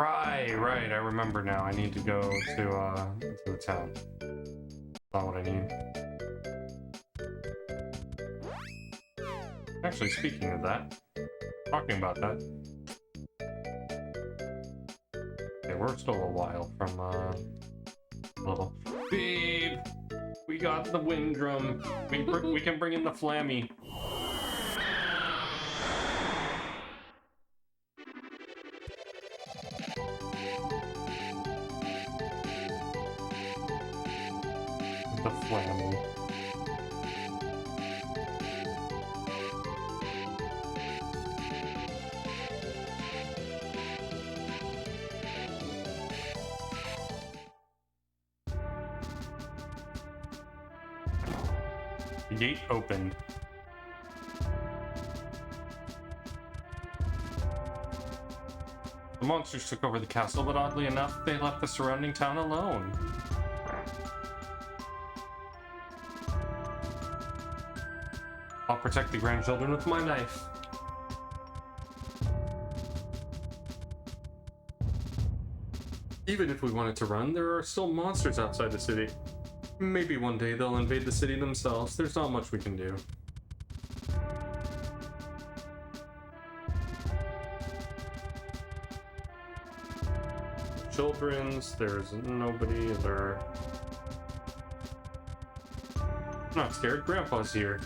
Right, I remember now. I need to go to the town. Not what I need. Actually, speaking of that, talking about that, okay, we're still a while from, little... Babe! We got the wind drum. We can bring in the flammy. The flammy. The gate opened. The monsters took over the castle, but oddly enough, they left the surrounding town alone. I'll protect the grandchildren with my knife. Even if we wanted to run, there are still monsters outside the city. Maybe one day they'll invade the city themselves. There's not much we can do. Children's, there's nobody there. I'm not scared, Grandpa's here.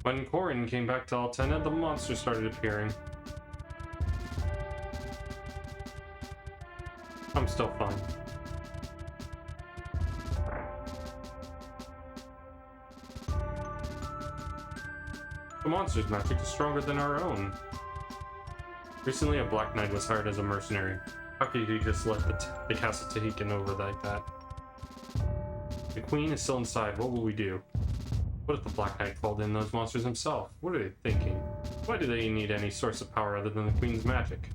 When Corin came back to Altena, the monsters started appearing. I'm still fine. The monster's magic is stronger than our own. Recently, a Black Knight was hired as a mercenary. How could he just let the castle taken over like that? The queen is still inside. What will we do? What if the Black Knight called in those monsters himself? What are they thinking? Why do they need any source of power other than the queen's magic?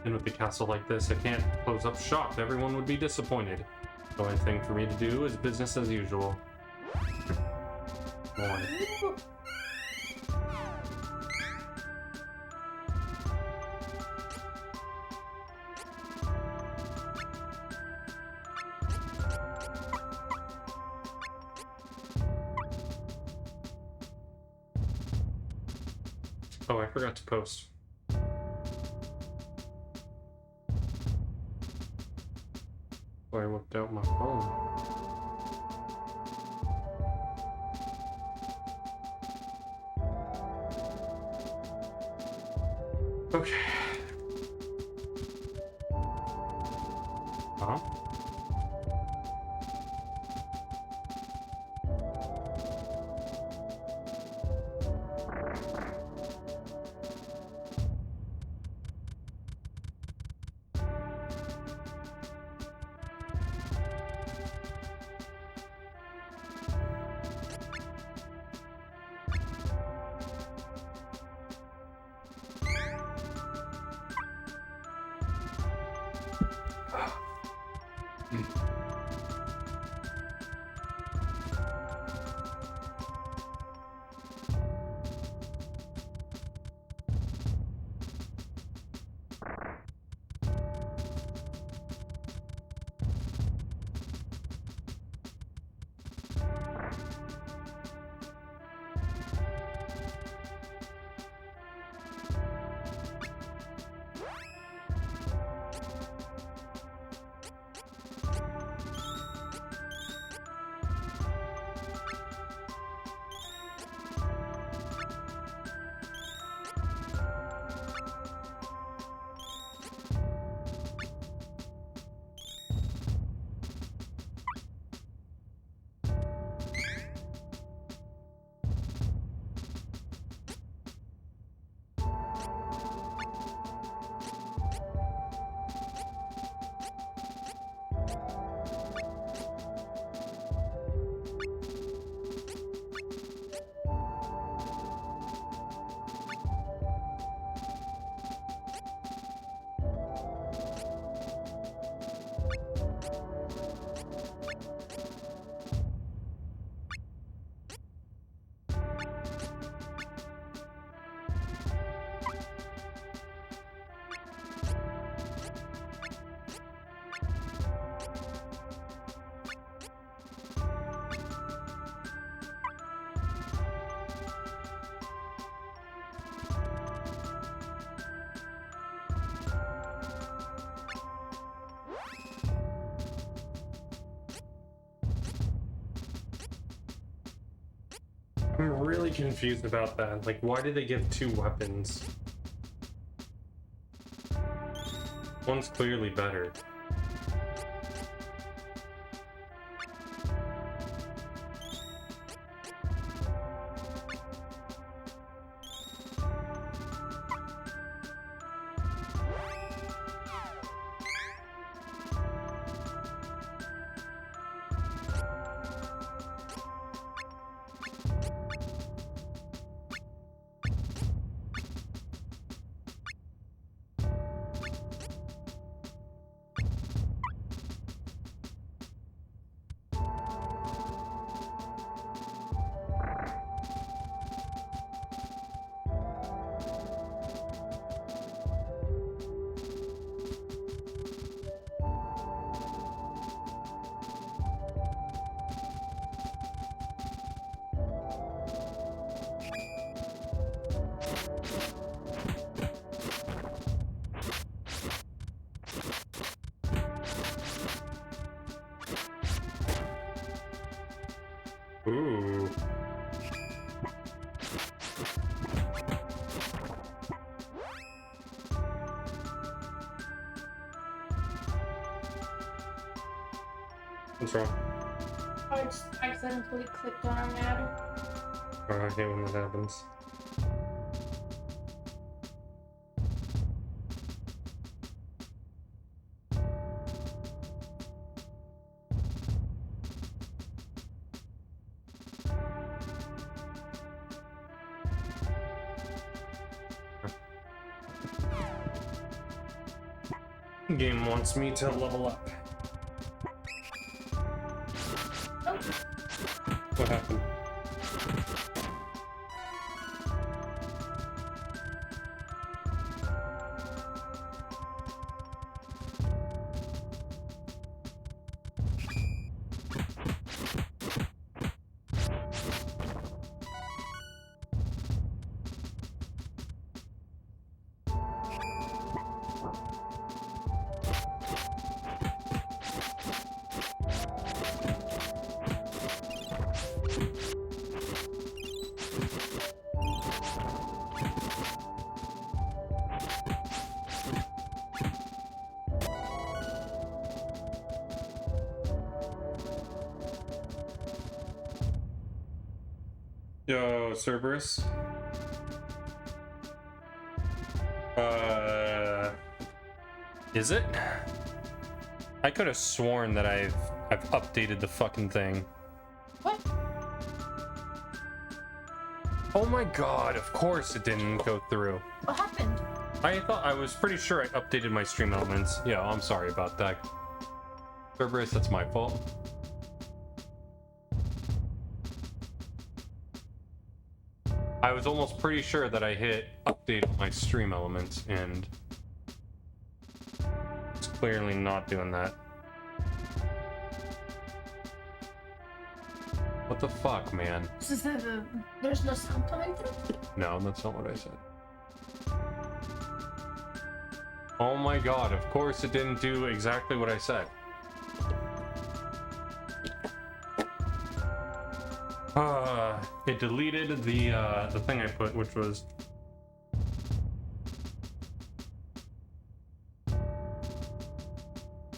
And with the castle like this, I can't close up shop. Everyone would be disappointed. The only thing for me to do is business as usual. Boy. Oh, I forgot to post. So I whipped out my phone. Okay. Huh? I'm really confused about that. Like, why did they give 2 weapons? One's clearly better. Ooh. What's wrong? I just accidentally clicked on an ad. Oh, I hate when that happens. Game wants me to level up. Oh, What happened? Yo, Cerberus. Is it? I could have sworn that I've updated the fucking thing. what? Oh my god, of course it didn't go through. What happened? I was pretty sure I updated my stream elements. Yeah, I'm sorry about that. Cerberus, that's my fault. I was almost pretty sure that I hit update on my stream elements, and it's clearly not doing that. What the fuck, man? So there's no sound coming through? No, that's not what I said. Oh my god, of course it didn't do exactly what I said. It deleted the thing I put, which was...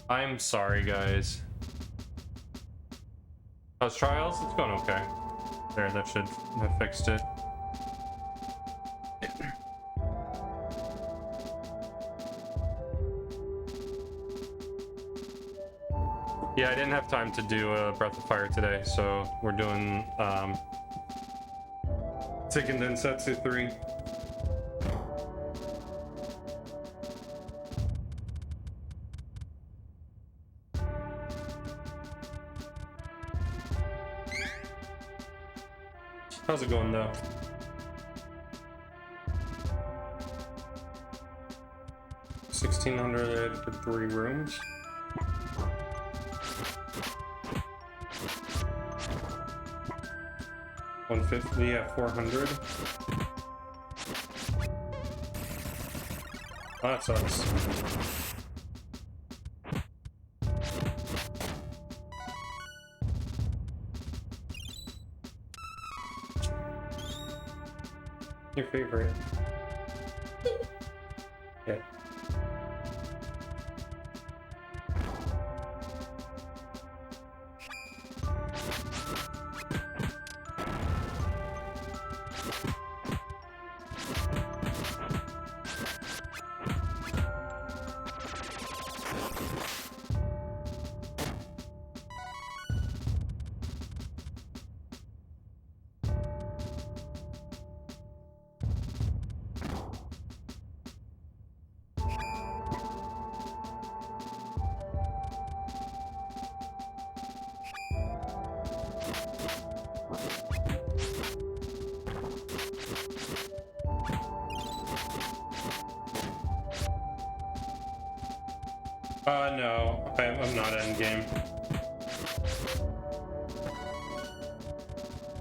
I'm sorry, guys. How's trials? It's going okay. There, that should have fixed it. Yeah, I didn't have time to do Breath of Fire today, so we're doing Seiken Densetsu 3. How's it going though? $1,600 for 3 rooms. $150, yeah, $400. Oh, that sucks. Your favorite. Yeah. No, I'm not endgame.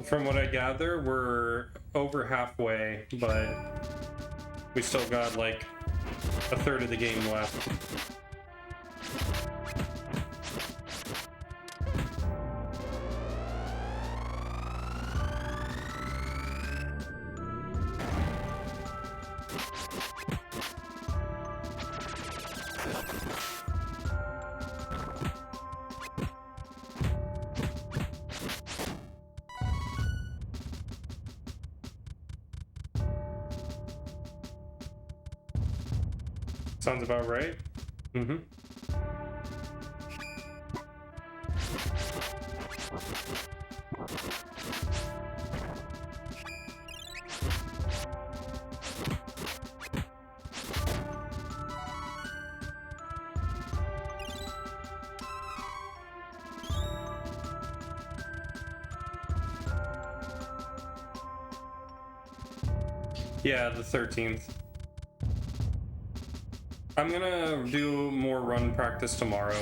From what I gather, we're over halfway, but we still got like a third of the game left. Sounds about right. Mm-hmm. Yeah, the 13th. I'm gonna do more run practice tomorrow.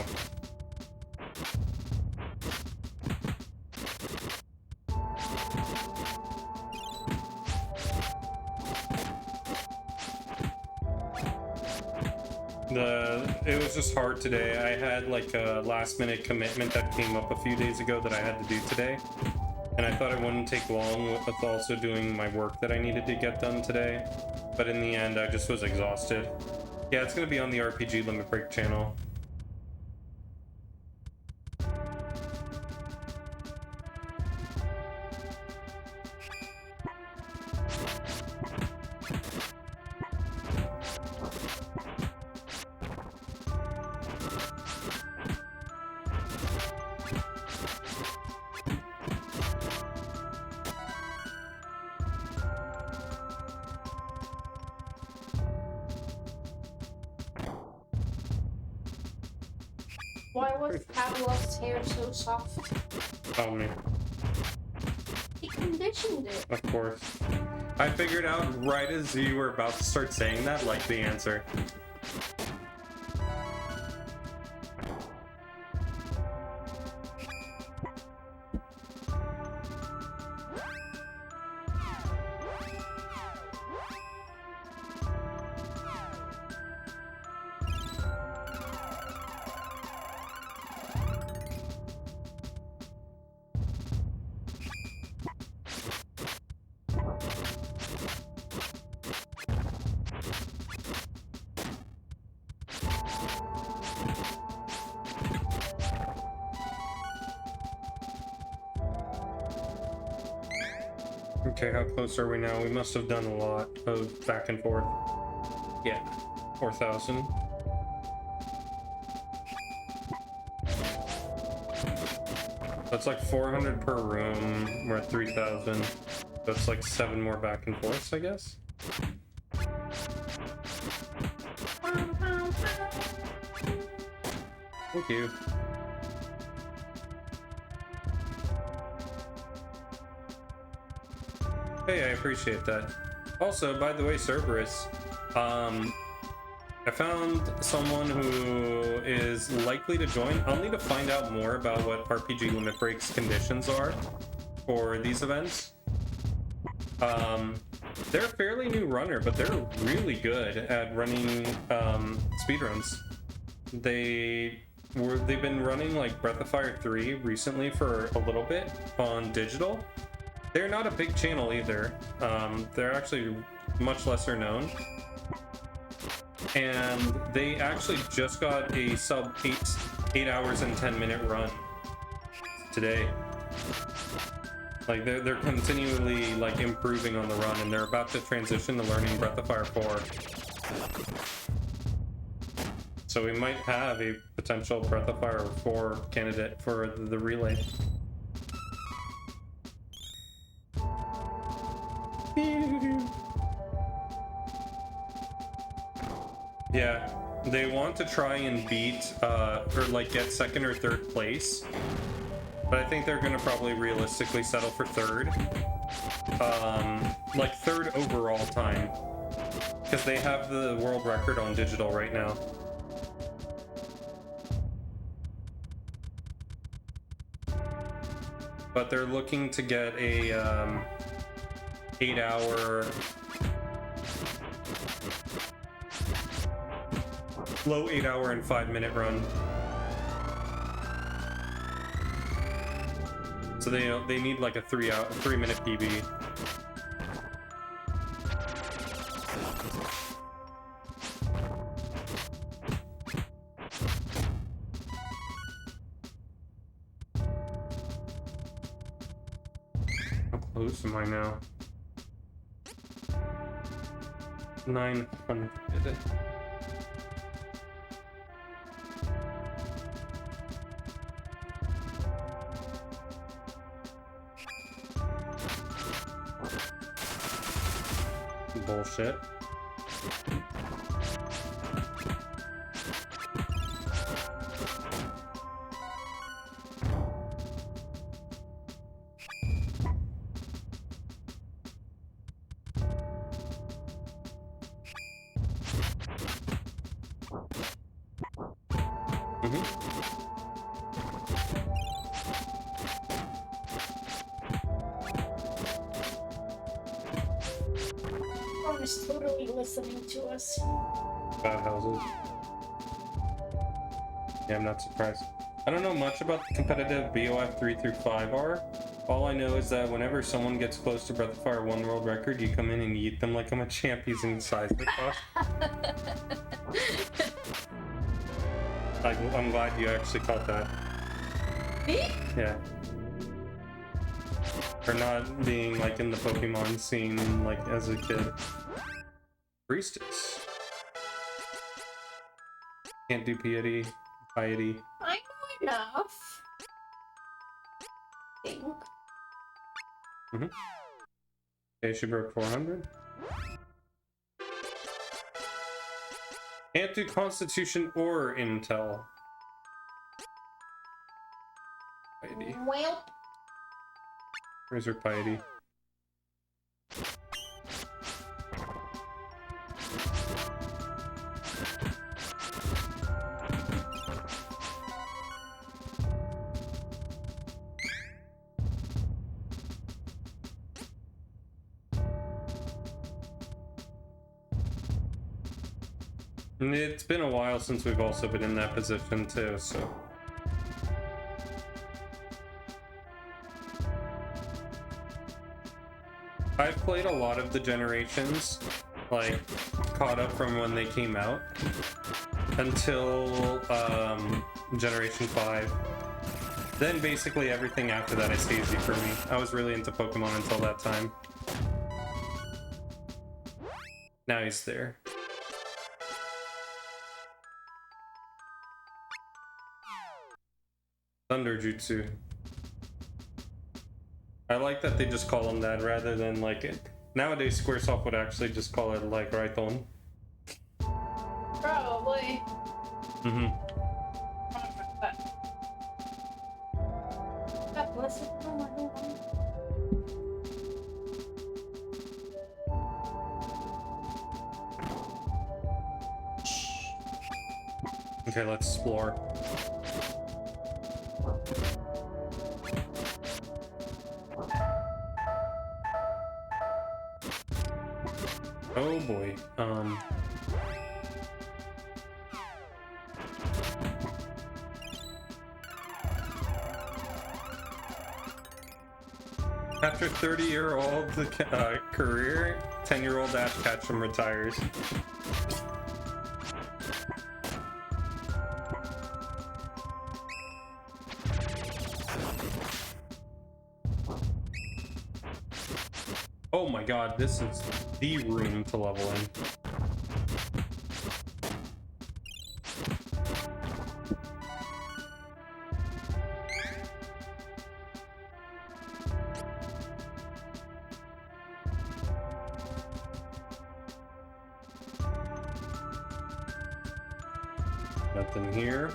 It was just hard today. I had like a last minute commitment that came up a few days ago that I had to do today. And I thought it wouldn't take long with also doing my work that I needed to get done today. But in the end, I just was exhausted. Yeah, it's gonna be on the RPG Limit Break channel. Why was Pavlov's hair so soft? Tell me. He conditioned it. Of course. I figured out right as you were about to start saying that, like, the answer. Okay, how close are we now? We must have done a lot of back and forth. Yeah, 4,000. That's like 400 per room. We're at 3,000. That's like 7 more back and forths, I guess. Thank you. Hey, I appreciate that. Also, by the way, Cerberus, I found someone who is likely to join. I'll need to find out more about what RPG Limit Break's conditions are for these events. They're a fairly new runner, but they're really good at running speedruns. They've been running like Breath of Fire 3 recently for a little bit on digital. They're not a big channel either. They're actually much lesser known. And they actually just got a sub 8 hours and 10-minute run today. Like they're continually like improving on the run, and they're about to transition to learning Breath of Fire 4. So we might have a potential Breath of Fire 4 candidate for the relay. Yeah, they want to try and beat or like get second or third place, but I think they're gonna probably realistically settle for third, like third overall time, because they have the world record on digital right now. But they're looking to get a 8-hour low 8-hour and 5-minute run. So they need like a 3-minute PB. How close am I now? 900. Bullshit. Is totally listening to us. Bad houses. Yeah, I'm not surprised. I don't know much about the competitive BOF 3 through 5R. All I know is that whenever someone gets close to Breath of Fire 1 world record, you come in and eat them like I'm a champ using seismic toss. I'm glad you actually caught that. Me? Yeah. For not being like in the Pokemon scene like as a kid. Priestess. Can't do piety. I know enough. I think. Okay, she broke 400. Can't do Constitution or Intel. Piety. Well. Where's her piety? And it's been a while since we've also been in that position too, so. I've played a lot of the generations, like, caught up from when they came out until Generation 5. Then basically everything after that is hazy for me. I was really into Pokemon until that time. Now he's there. Thunder Jutsu. I like that they just call him that rather than like it. Nowadays, Squaresoft would actually just call it like Raiton. Probably. God bless it. Okay, let's explore. Oh boy. After 30-year-old career, 10-year-old Ash Ketchum retires. Oh my god, this is the room to level in. Nothing here.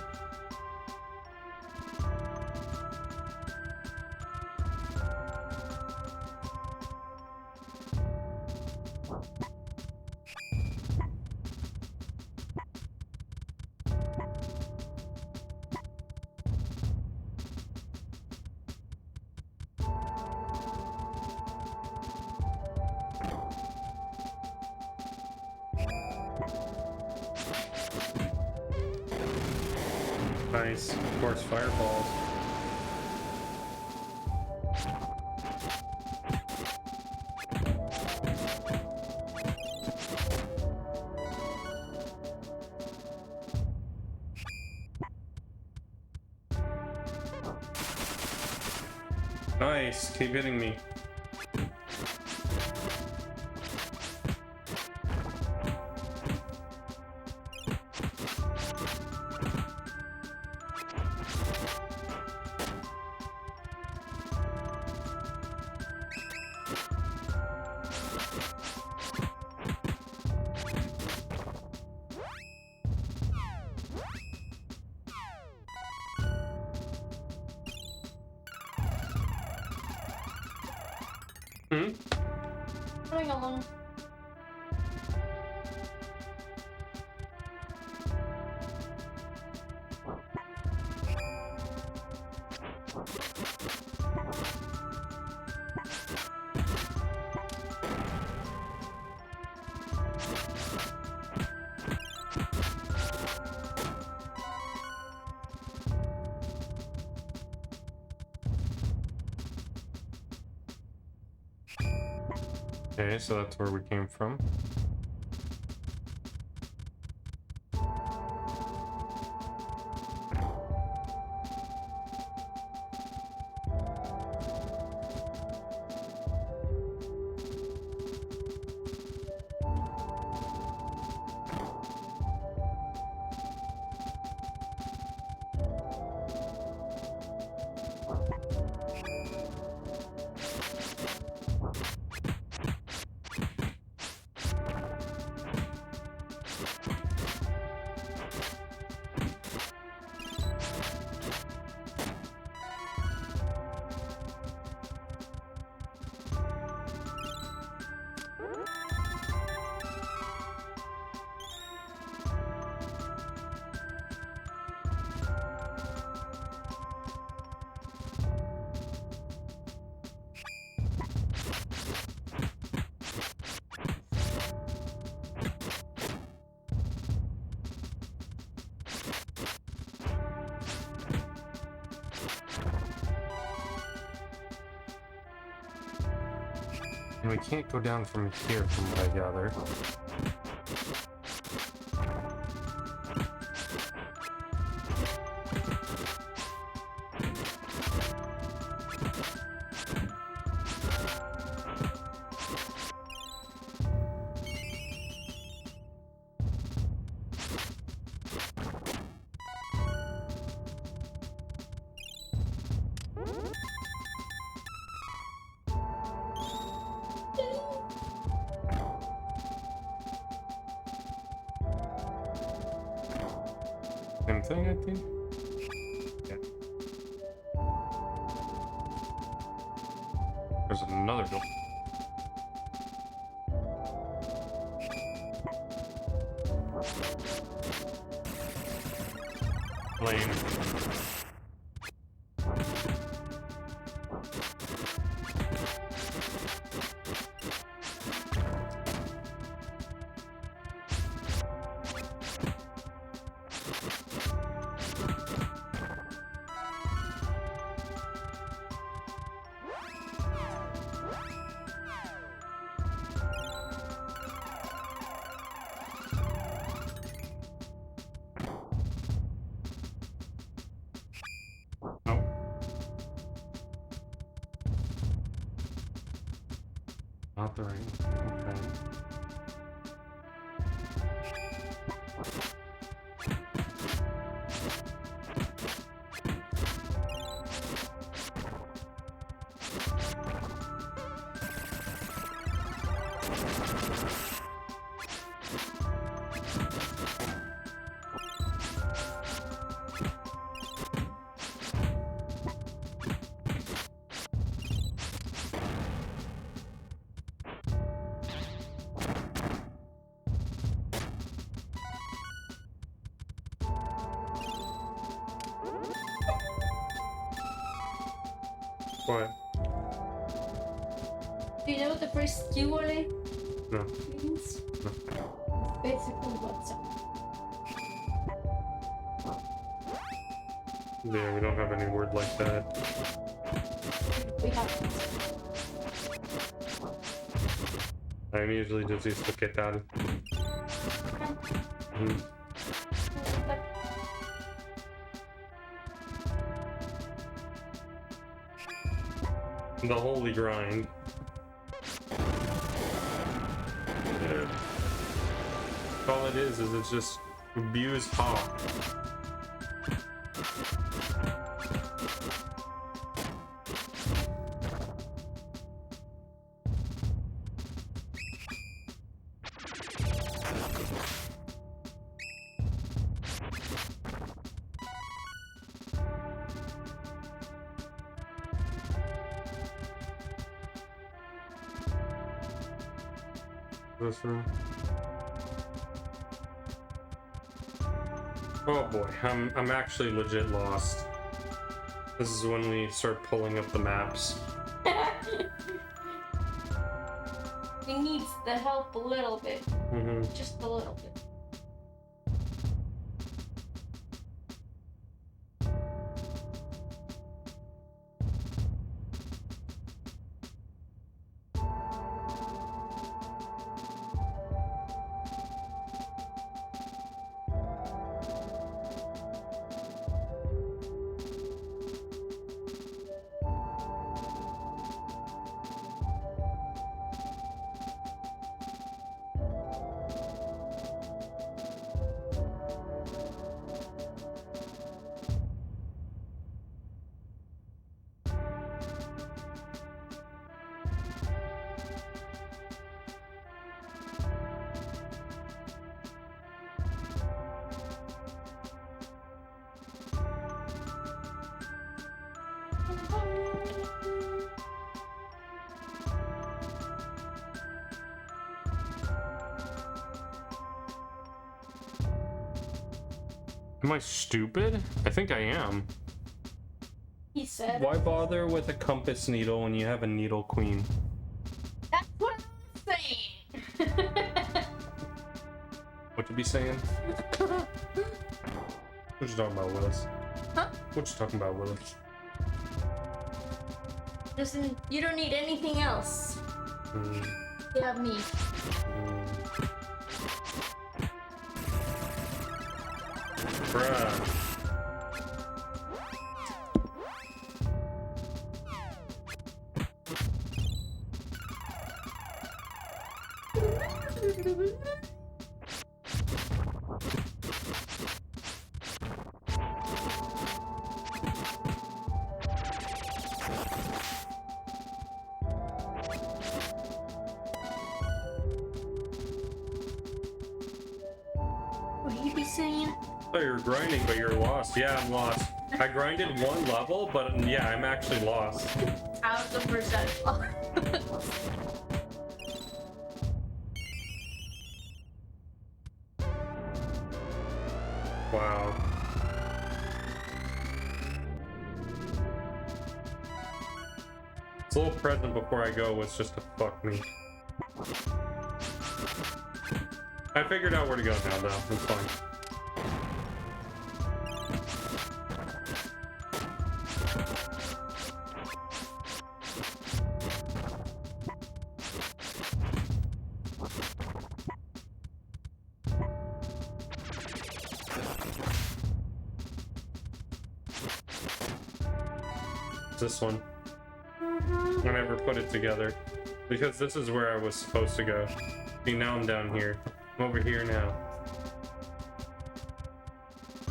Nice, of course, fireballs. Nice, keep hitting me. Running along. Okay, so that's where we came from. And we can't go down from here, from what I gather. Same thing, I think. Yeah. There's another door. Lane. Not the ring. Okay. What? Do you know what the first Q-word No. means? No. Basically, what's up? Yeah, we don't have any word like that. We have I'm usually just used to ¿qué tal? Mm. The holy grind. All it is it's just abused hawk. This room. Oh boy, I'm actually legit lost. This is when we start pulling up the maps. He needs the help a little bit. Mm-hmm. Just a little bit. Am I stupid? I think I am. He said. Why bother with a compass needle when you have a needle queen? That's what I'm saying. What you be saying? What you talking about, Willis? Huh? What you talking about, Willis? Listen, you don't need anything else. Mm, You have me. Bruh. What you be saying? Oh, you're grinding, but you're lost. Yeah, I'm lost. I grinded one level, but yeah, I'm actually lost. 1,000%. Wow. This little present before I go was just to fuck me. I figured out where to go now, though. It's fine. This one. I never put it together. Because this is where I was supposed to go. See, now I'm down here. I'm over here now.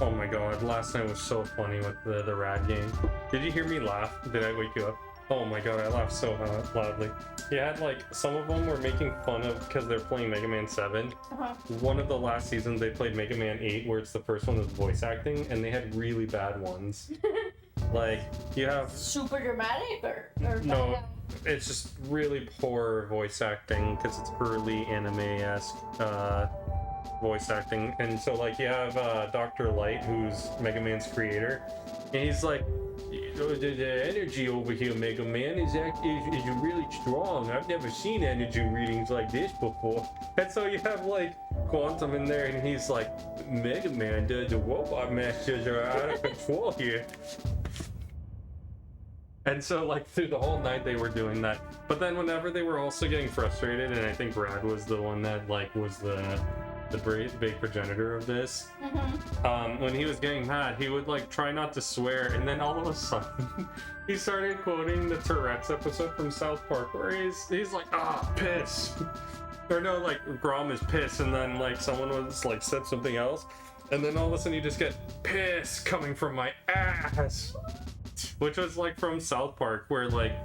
Oh my god, last night was so funny with the rad game. Did you hear me laugh? Did I wake you up? Oh my god, I laughed so loudly. You had like, some of them were making fun of, because they're playing Mega Man 7. One of the last seasons they played Mega Man 8, where it's the first one with voice acting, and they had really bad ones. Like, you have... Super dramatic or No, it's just really poor voice acting, because it's early anime-esque voice acting. And so, like, you have Dr. Light, who's Mega Man's creator, and he's like, the energy over here, Mega Man, is really strong. I've never seen energy readings like this before. And so you have like Quantum in there, and he's like, Mega Man, the robot masters are out of control here. And so like through the whole night they were doing that. But then whenever they were also getting frustrated, and I think Brad was the one that like was the big progenitor of this. When he was getting mad, he would like try not to swear, and then all of a sudden he started quoting the Tourette's episode from South Park where he's like, piss, or no, like Grom is piss, and then like someone was like said something else, and then all of a sudden you just get piss coming from my ass, which was like from South Park where like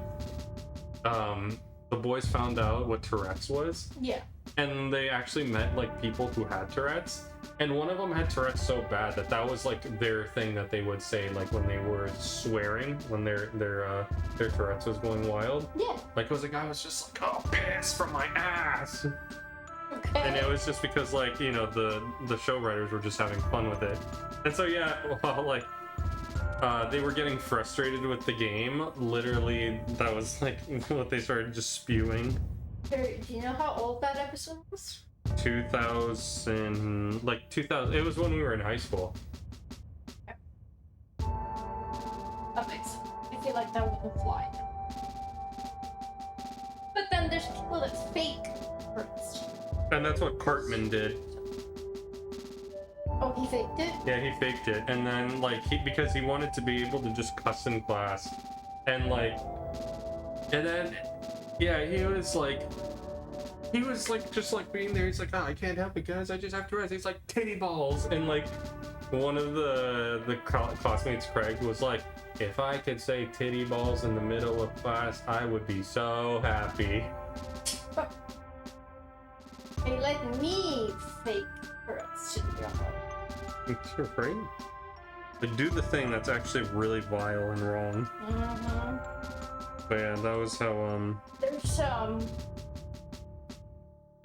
the boys found out what Tourette's was. Yeah. And they actually met like people who had Tourette's, and one of them had Tourette's so bad that was like their thing that they would say like when they were swearing, when their Tourette's was going wild. Yeah. Like it was a guy who was just like, oh, piss from my ass. Okay. And it was just because like, you know, the show writers were just having fun with it. And so yeah, well, like they were getting frustrated with the game. Literally, that was like what they started just spewing. Do you know how old that episode was? 2000, like 2000. It was when we were in high school. That makes sense. I feel like that wouldn't fly. But then there's people that fake first. And that's what Cartman did. Oh, he faked it? Yeah, he faked it, and then like because he wanted to be able to just cuss in class, and then. Yeah, he was like just like being there. He's like, I can't help it, guys. I just have to rest. He's like, titty balls. And like one of the classmates, Craig, was like, if I could say titty balls in the middle of class, I would be so happy. They let me fake first. You're afraid? But do the thing that's actually really vile and wrong. But yeah, that was how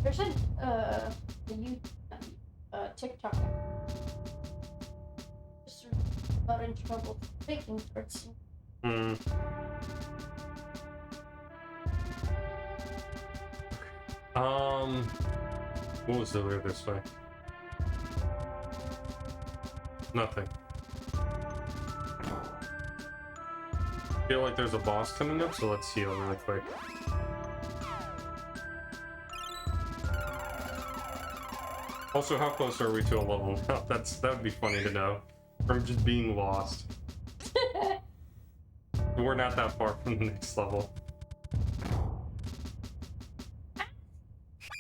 there's a TikTok just got in trouble for faking first. What was the way this way? Nothing. I feel like there's a boss coming up, so let's heal really quick. Also, how close are we to a level up? That would be funny to know. From just being lost. We're not that far from the next level.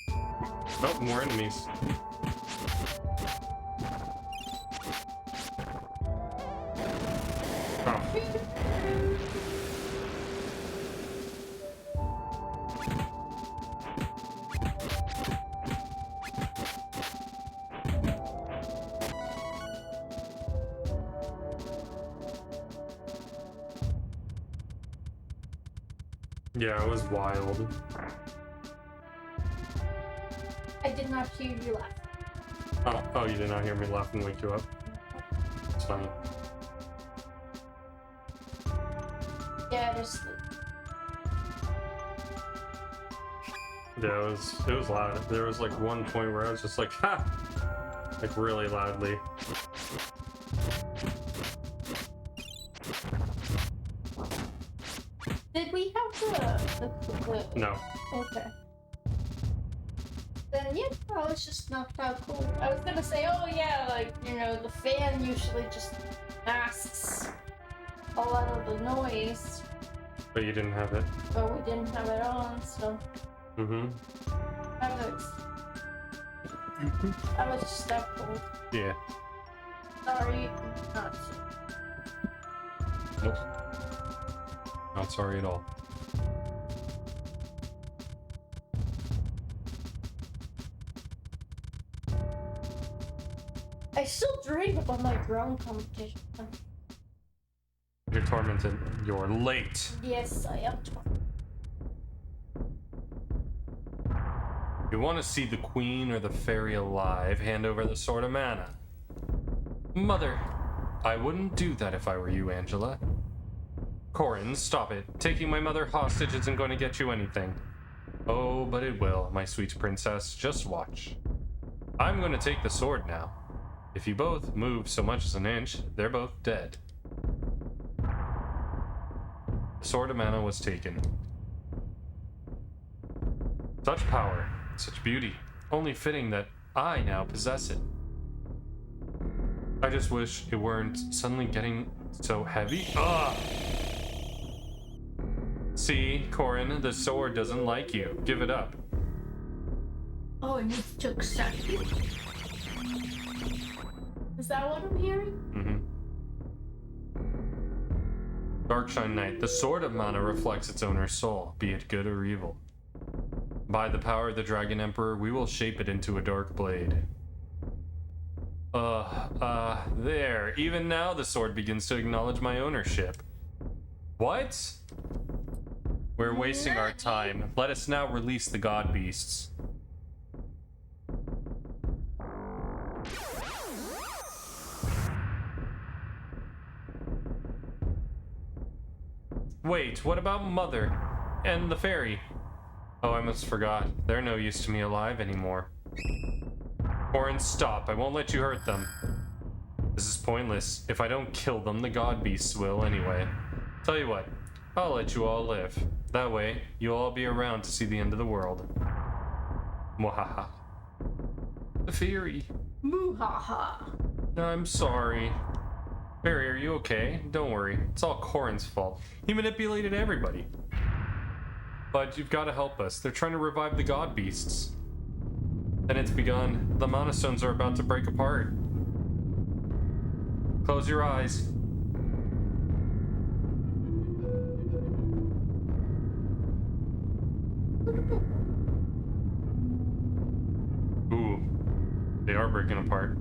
Oh, more enemies. Yeah, it was wild. I did not hear you laugh. Oh, you did not hear me laugh and wake you up? It's funny. Yeah, just. Yeah, it was loud. There was like one point where I was just like, ha! Like really loudly. Did we have the No. Okay. Then yeah, I was just knocked out cool. I was gonna say, oh yeah, like, you know, the fan usually just masks a lot of the noise. But you didn't have it. But we didn't have it on, so Mm-hmm. I was just that cold. Yeah. Sorry, not Nope. Not sorry at all. I still dream about my drum competition. You're tormented. You're late. Yes, I am. You want to see the queen or the fairy alive, hand over the sword of mana. Mother, I wouldn't do that if I were you, Angela. Corin, stop it. Taking my mother hostage isn't going to get you anything. Oh, but it will, my sweet princess. Just watch. I'm going to take the sword now. If you both move so much as an inch, they're both dead. The sword of mana was taken. Such power, such beauty. Only fitting that I now possess it. I just wish it weren't suddenly getting so heavy. Ugh! See, Corin, the sword doesn't like you. Give it up. Oh, it needs to accept you. Is that what I'm hearing? Mm-hmm. Darkshine Knight, the sword of mana reflects its owner's soul, be it good or evil. By the power of the Dragon Emperor, we will shape it into a dark blade. There. Even now the sword begins to acknowledge my ownership. What? We're wasting our time. Let us now release the god beasts. Wait, what about Mother? And the fairy? Oh, I must forgot. They're no use to me alive anymore. Corin, stop. I won't let you hurt them. This is pointless. If I don't kill them, the god beasts will anyway. Tell you what, I'll let you all live. That way, you'll all be around to see the end of the world. Mwahaha. The fairy. Moohaha. I'm sorry. Fairy, are you okay? Don't worry. It's all Corin's fault. He manipulated everybody. But you've got to help us. They're trying to revive the god beasts. And it's begun. The mana stones are about to break apart. Close your eyes. Ooh, they are breaking apart.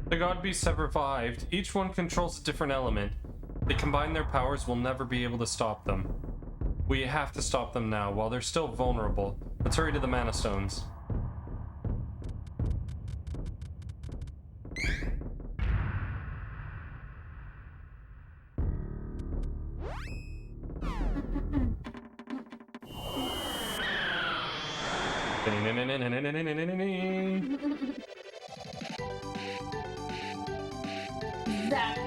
The god beasts have revived. Each one controls a different element. They combine their powers, we'll never be able to stop them. We have to stop them now while they're still vulnerable. Let's hurry to the mana stones. That.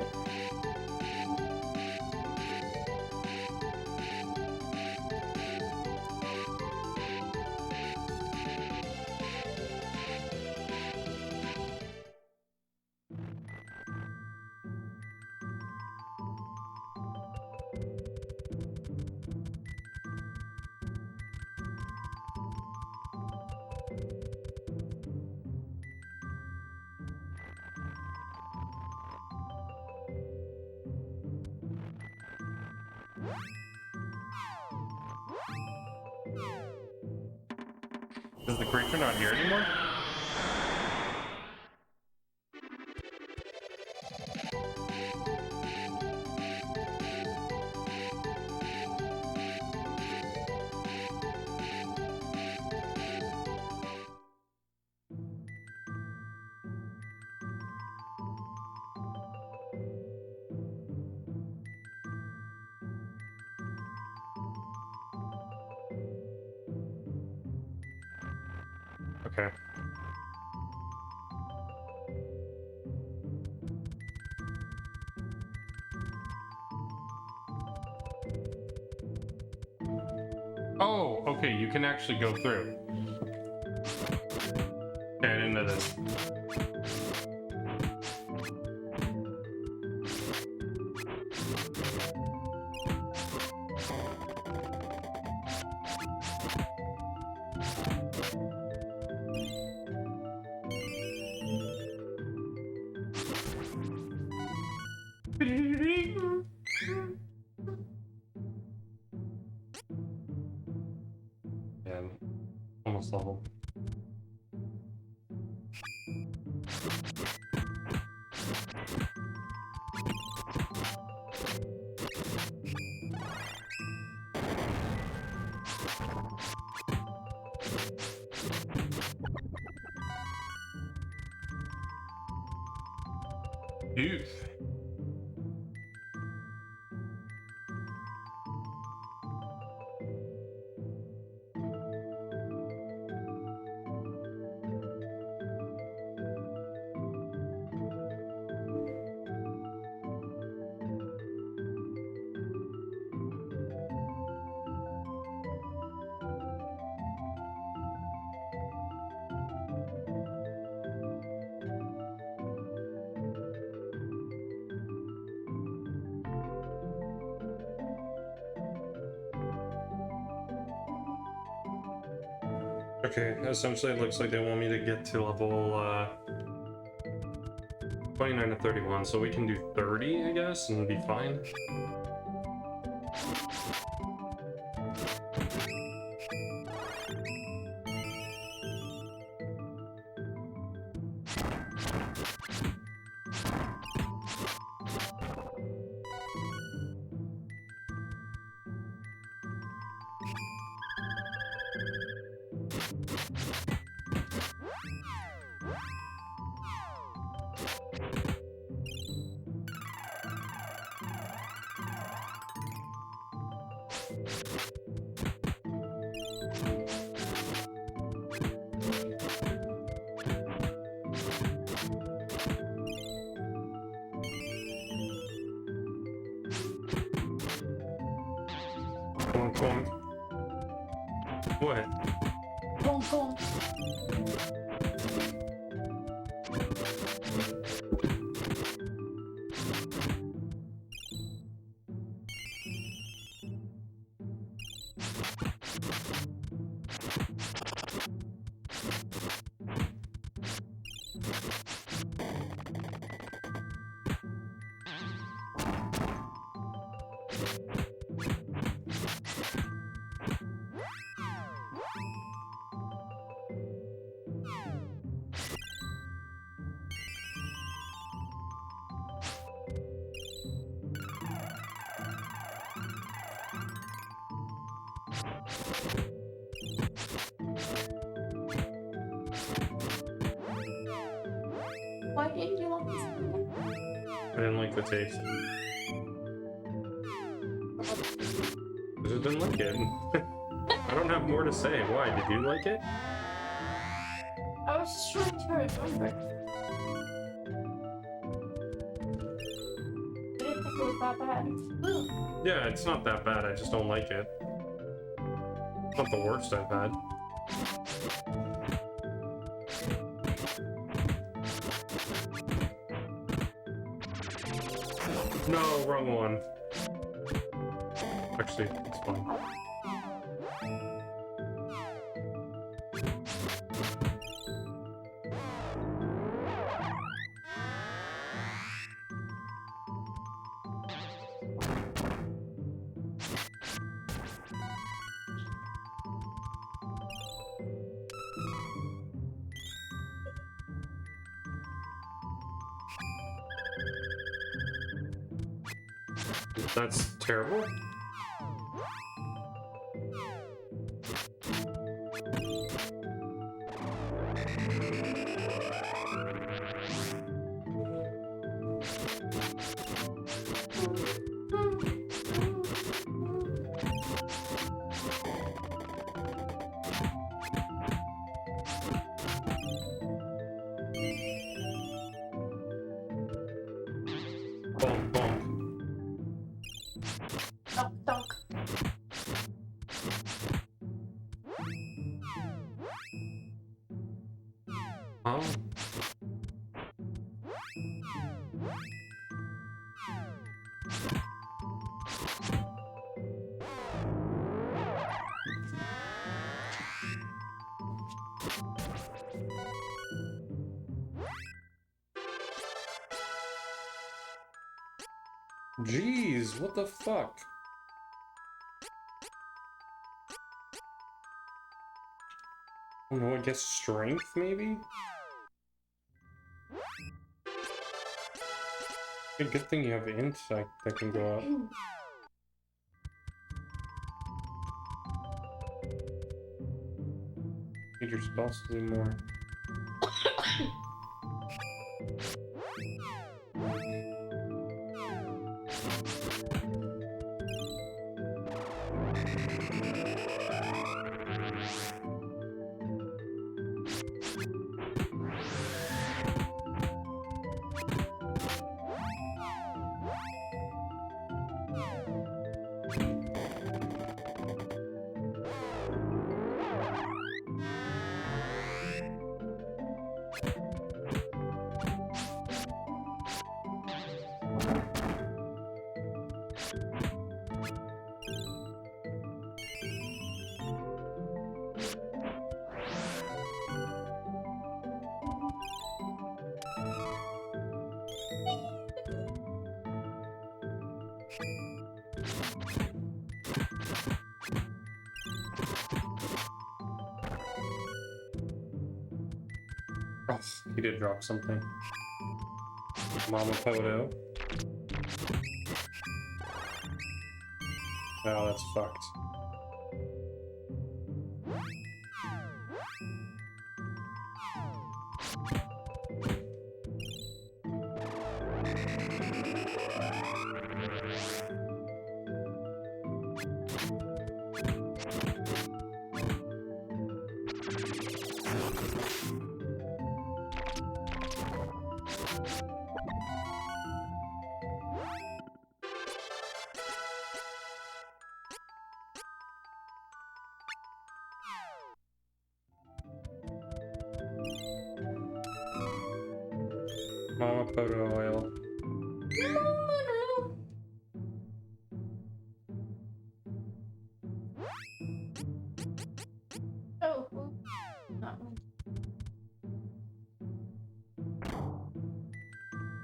Is the creature not here anymore? Okay. Oh, okay, you can actually go through. Okay, I didn't know this. Yeah, almost level. Oof. Okay, essentially it looks like they want me to get to level 29 to 31, so we can do 30, I guess, and be fine. Come on. What? Boom, boom. Why didn't you like this one? I didn't like the taste. I just didn't like it. I don't have more to say. Why? Did you like it? I was just trying to remember. I didn't think it was that bad. Ooh. Yeah, it's not that bad. I just don't like it. It's not the worst I've had. No, wrong one. Actually, it's fine. That's terrible. Jeez, what the fuck? I don't know, I guess strength, maybe? Good thing you have int that can go up. Need your spells to do more. Oh, he did drop something. Mama Poto. Oh, that's fucked. Mama Poto oil. Oh, not me.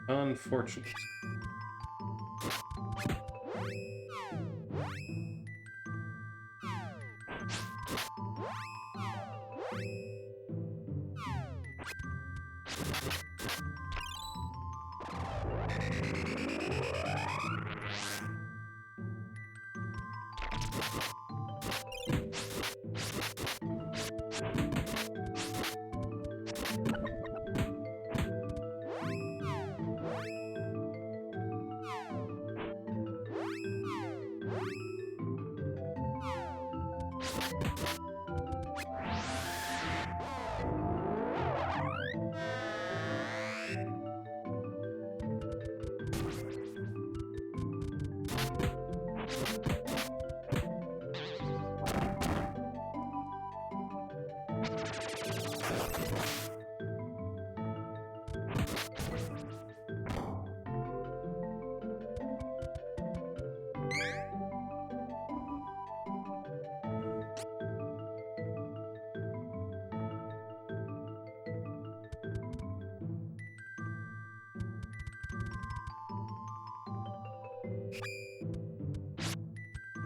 Unfortunate.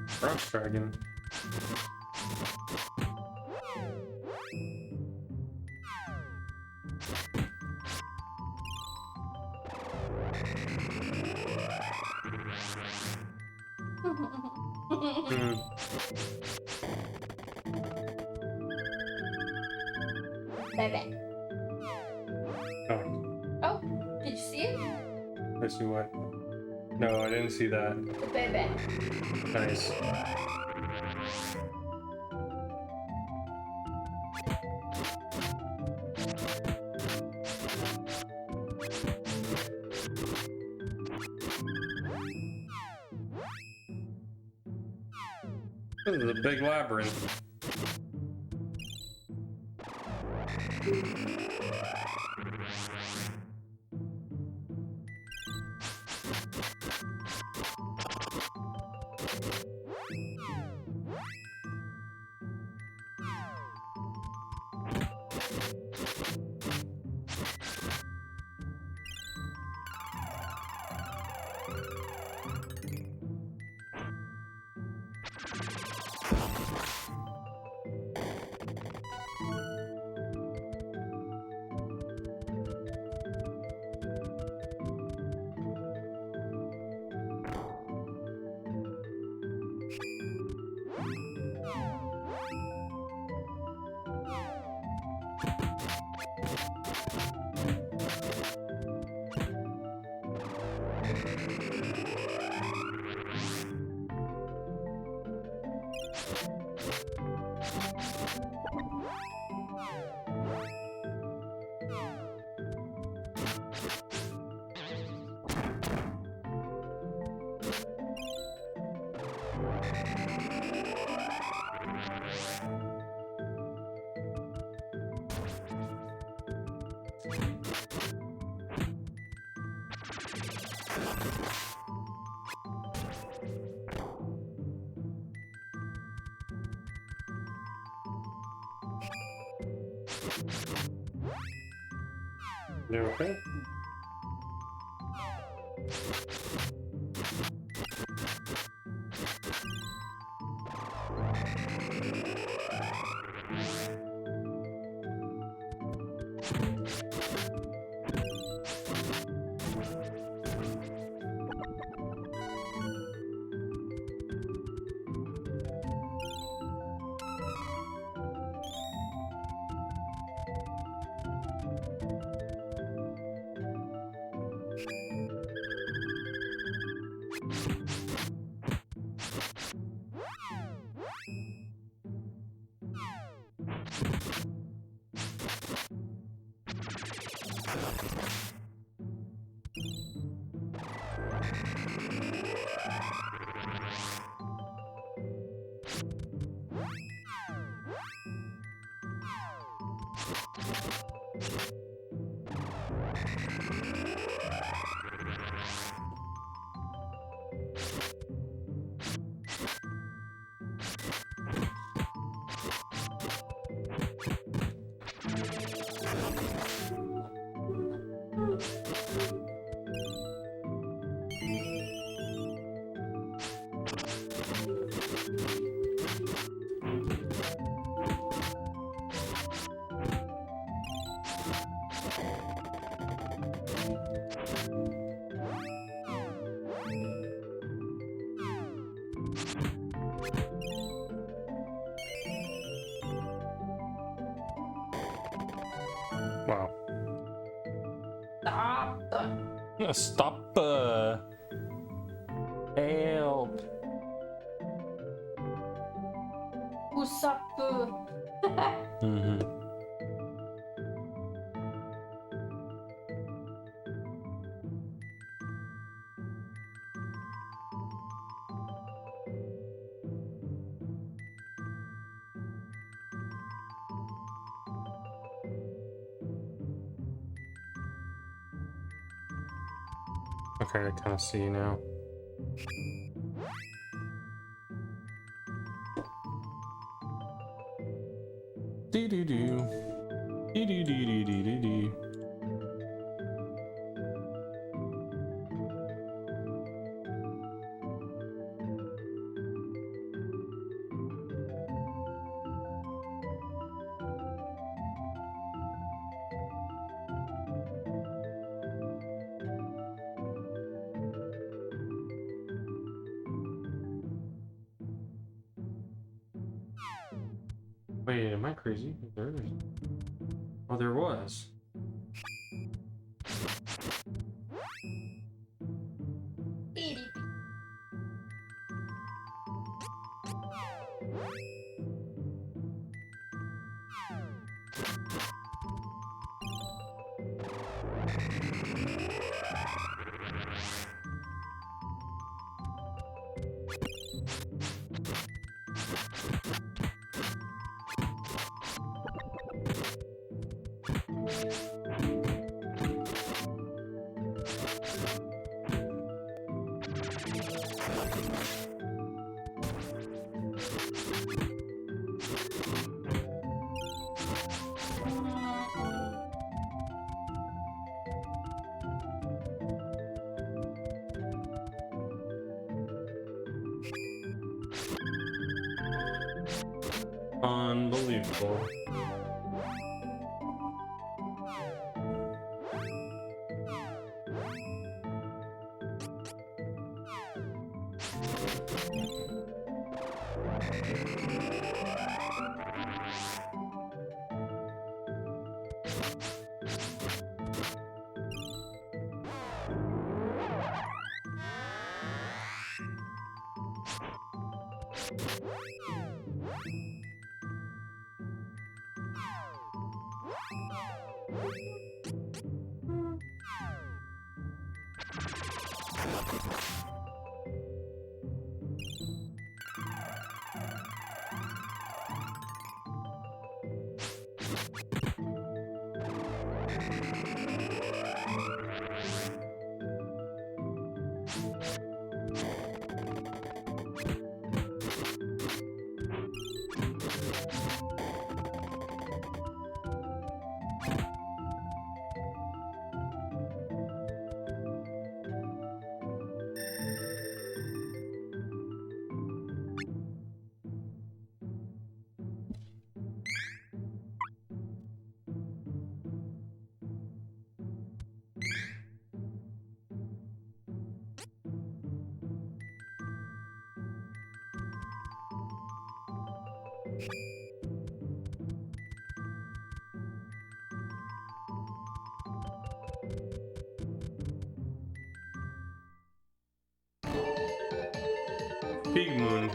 Frost Dragon. Hmm. Bebe. Oh, Oh, did you see it? I see what? No, I didn't see that. The bebe. Nice. This is a big labyrinth. You okay? Wow. Stop. Stop. Help. Usapu. Mm-hmm. Okay, I kind of see now. Doo doo doo. Doo doo doo doo doo doo doo. Wait, am I crazy? There is. Oh, there was. Unbelievable. Big Moon.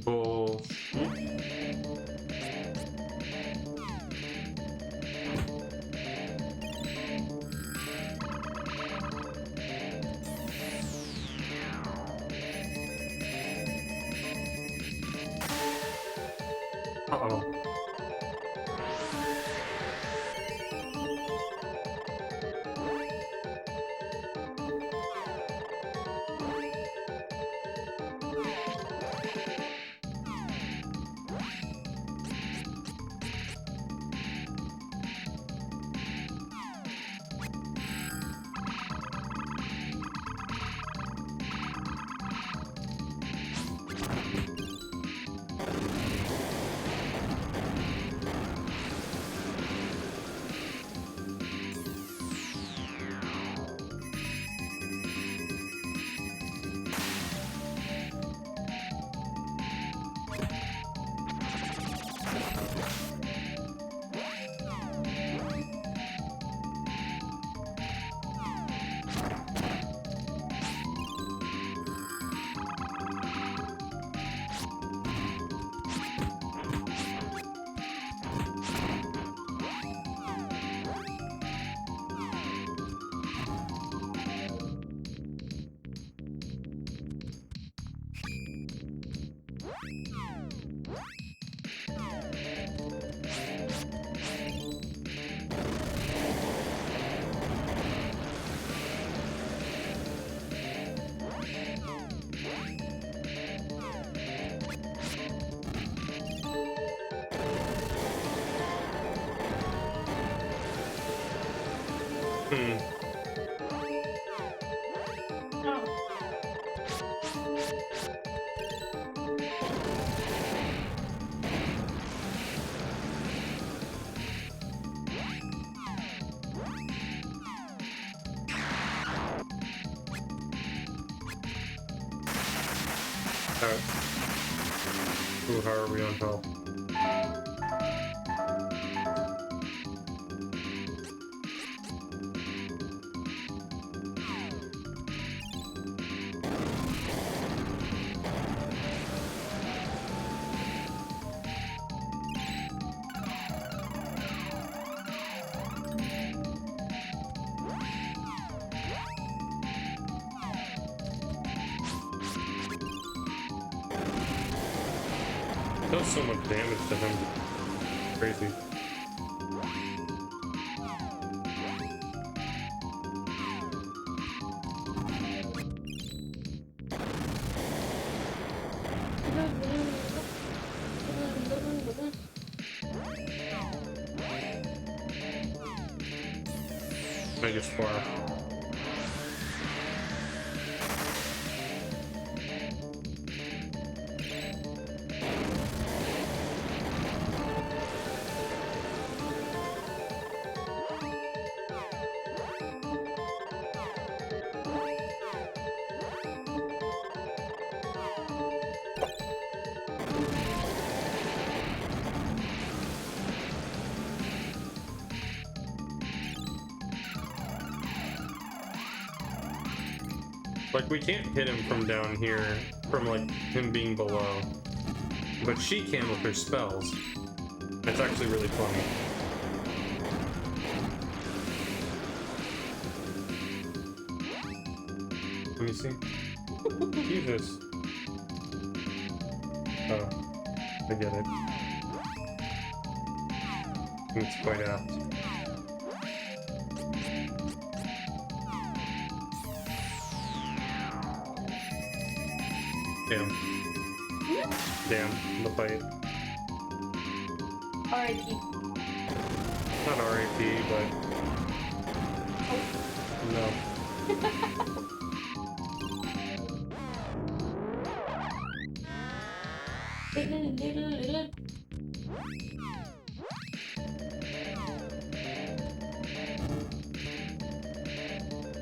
Bullshit. Uh-oh. Alright. Ooh, how are we on health? Does so much damage to him. Crazy. make it far. Like, we can't hit him from down here, from, like, him being below. But she can with her spells. It's actually really funny. Let me see. Jesus. Oh, I get it. It's quite apt. Damn. Damn, the fight. R.I.P. Not RAP, but... No.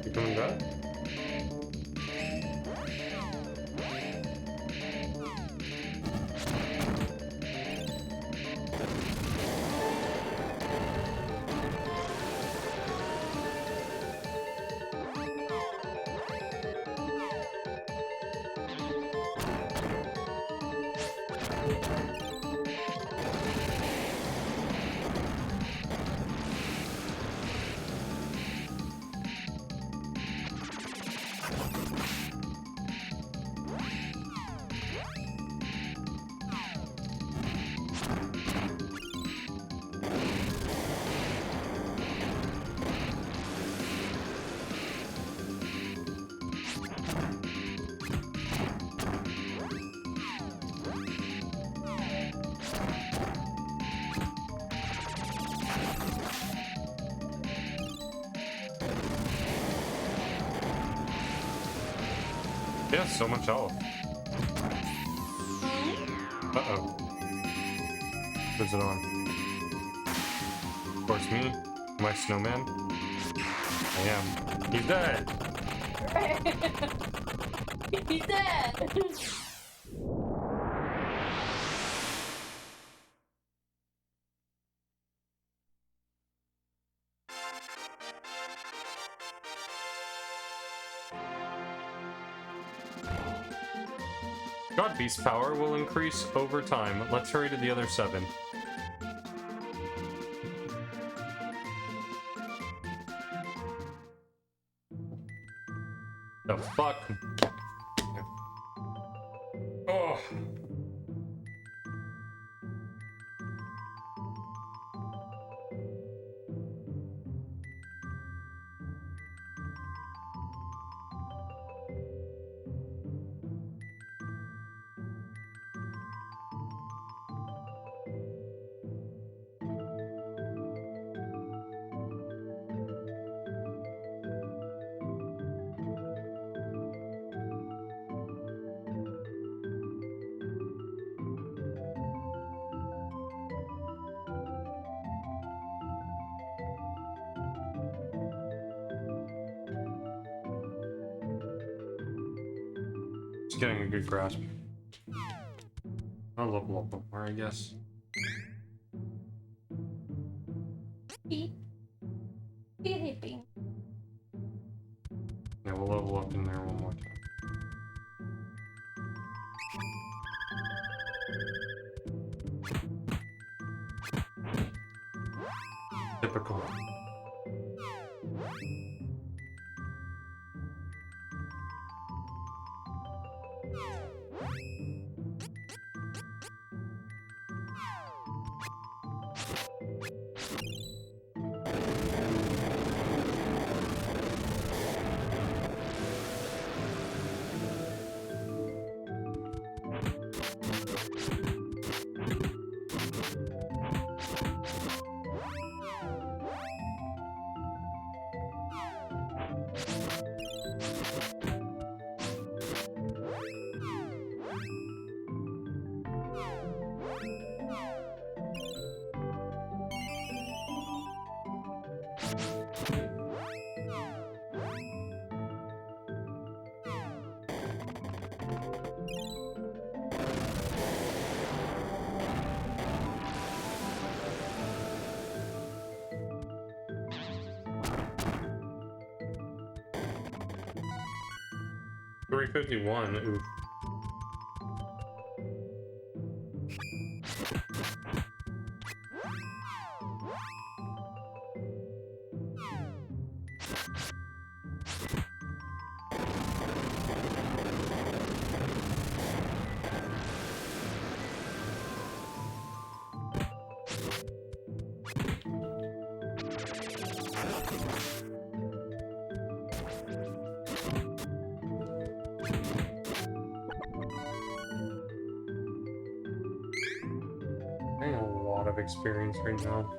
You coming back? Yeah, so much health. Uh-oh. Who's it on? Of course, me. My snowman. I am. He's dead! He's dead! God Beast's power will increase over time. Let's hurry to the other 7. The fuck? Oh. Just getting a good grasp. I'll level up more, I guess. Beep. Beep, beep. Yeah, we'll level up in there one more time. Typical. 351. Oof. I have a lot of experience right now.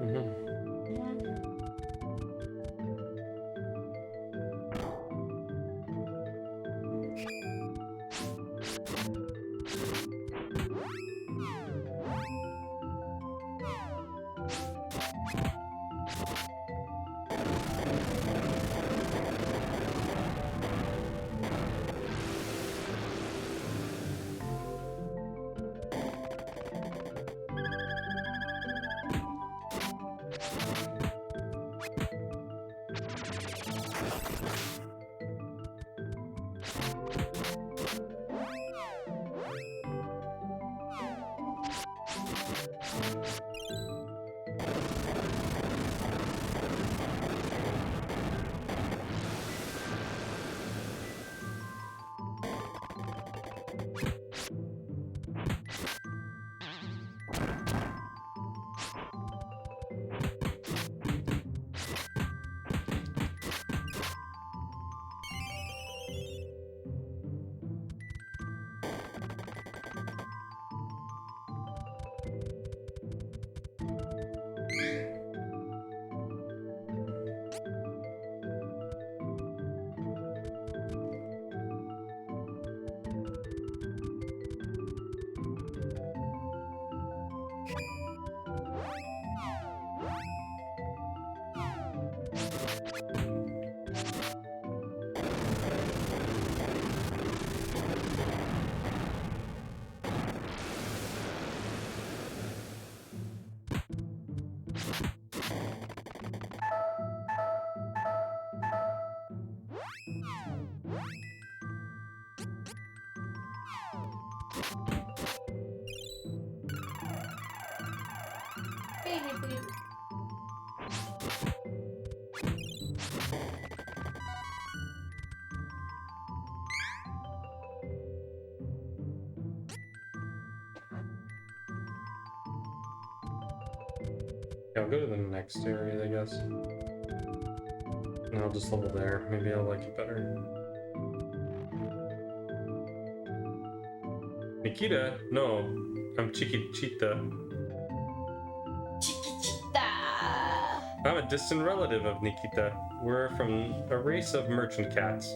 Mhm. Baby, baby. Yeah, I'll go to the next area, I guess. And I'll just level there. Maybe I'll like it better. Nikita? No, I'm Chiquita. Chiquita. I'm a distant relative of Nikita. We're from a race of merchant cats.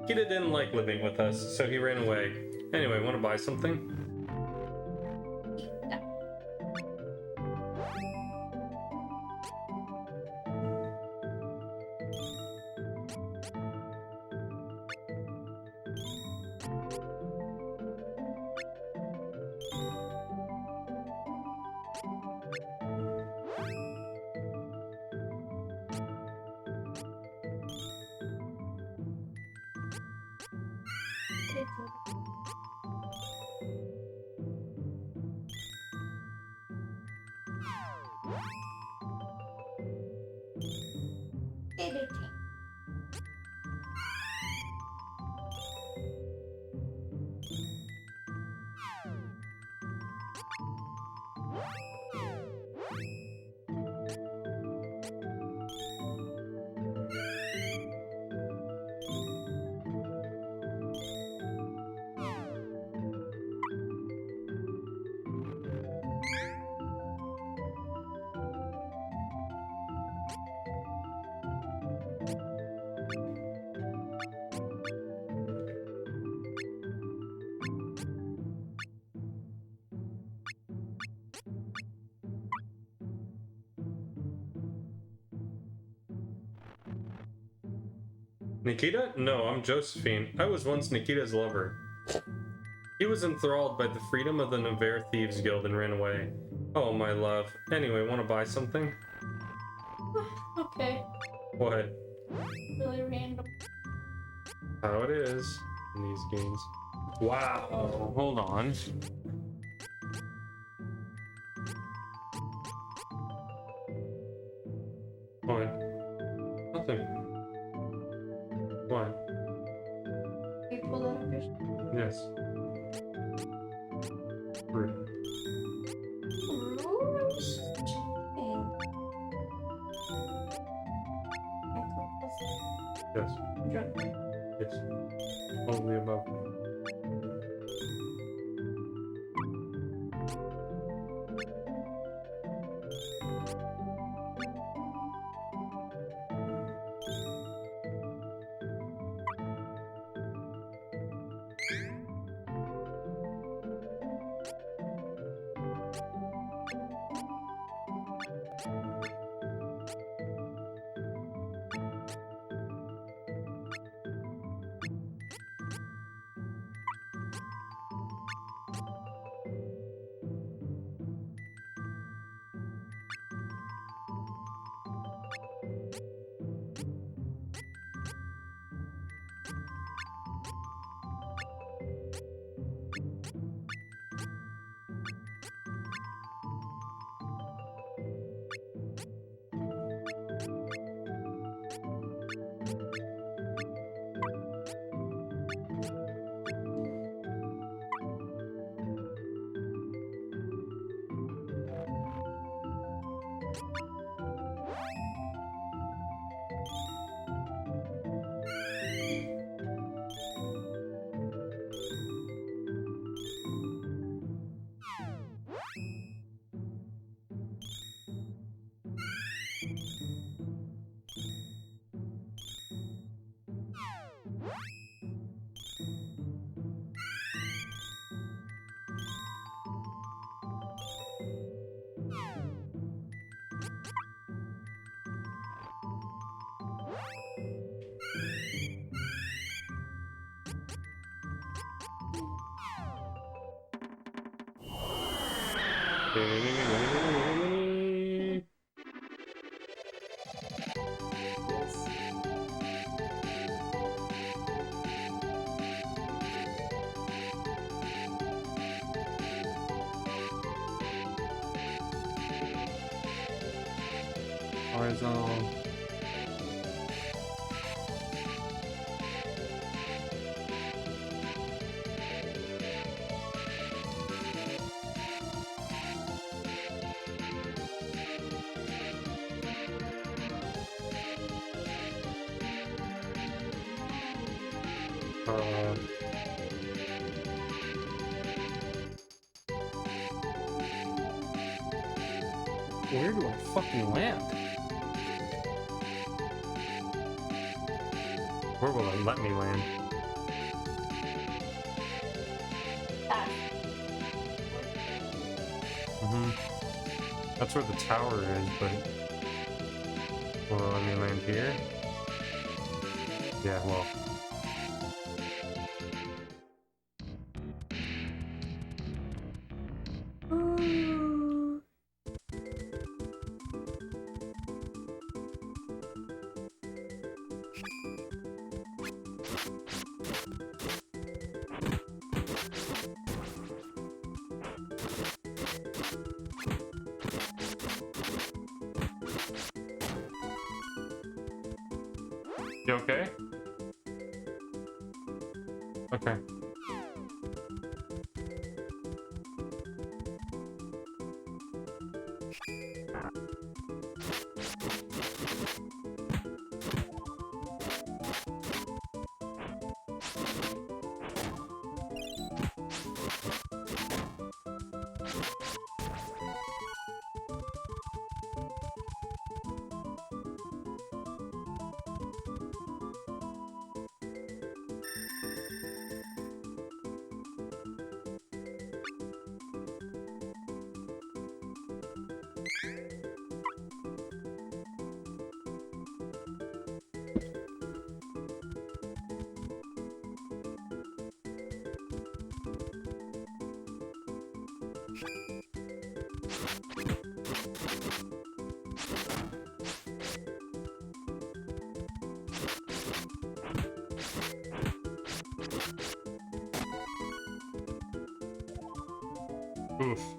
Nikita didn't like living with us, so he ran away. Anyway, want to buy something? Baby. Nikita? No, I'm Josephine. I was once Nikita's lover. He was enthralled by the freedom of the Nevers Thieves Guild and ran away. Oh, my love. Anyway, want to buy something? Okay. What? Really random. How it is in these games. Wow. Hold on. What? Nothing. What? Can you pull that up yourself? Yes. Rude. Ooh, I was just checking. Yes. Drunk. Yes. All of the above. Horizontal. Uh, where do I fucking land? Where will it let me land? That. That's where the tower is, but will it let me land here? Yeah, well. You okay? Okay. Oof.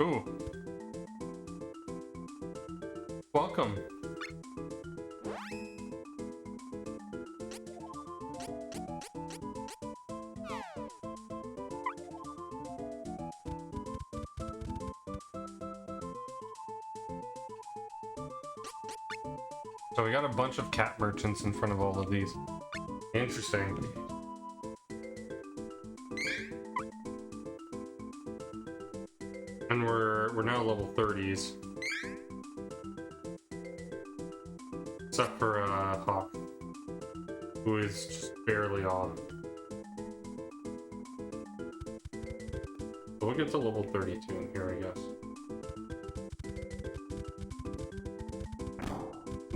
Ooh. Welcome. So we got a bunch of cat merchants in front of all of these. Interesting. And we're now level 30s. Except for Hawk, who is just barely off. So we'll get to level 32 in here, I guess.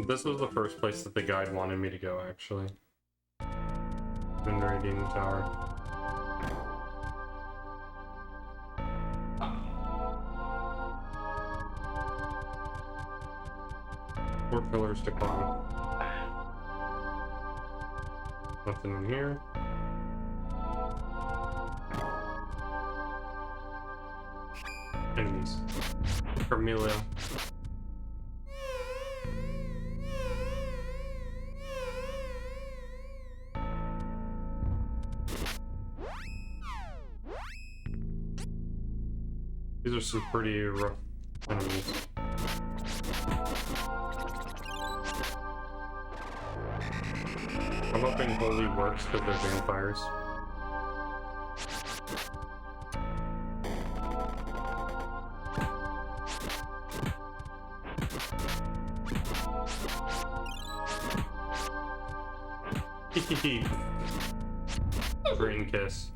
This was the first place that the guide wanted me to go, actually. Radiating Tower. 4 pillars to climb. Nothing in here. Enemies. Carmelio. These are some pretty rough enemies. I'm hoping Holy works because they're vampires. Hehehe. Brain kiss.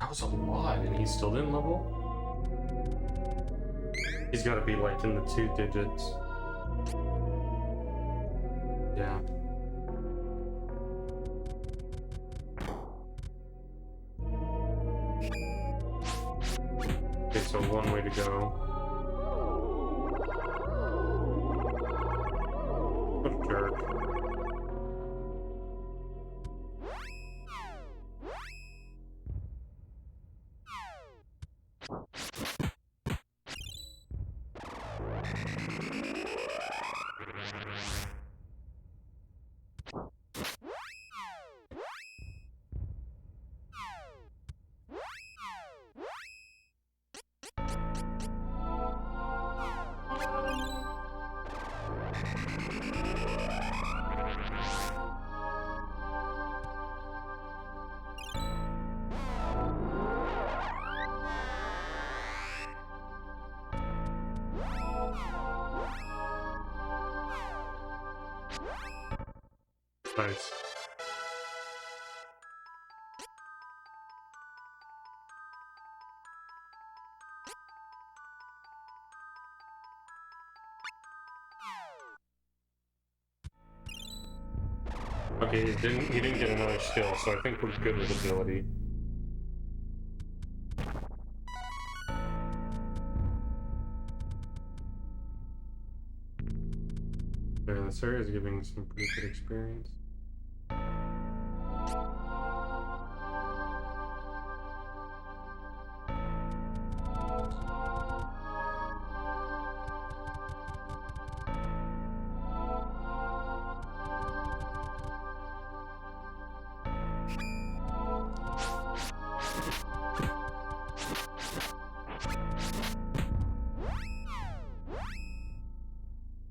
That was a lot, and he still didn't level? He's gotta be like in the 2 digits. Yeah. Okay, so one way to go. What a jerk. Nice. Okay, he didn't get another skill, so I think we're good with ability. Yeah, this area is giving some pretty good experience.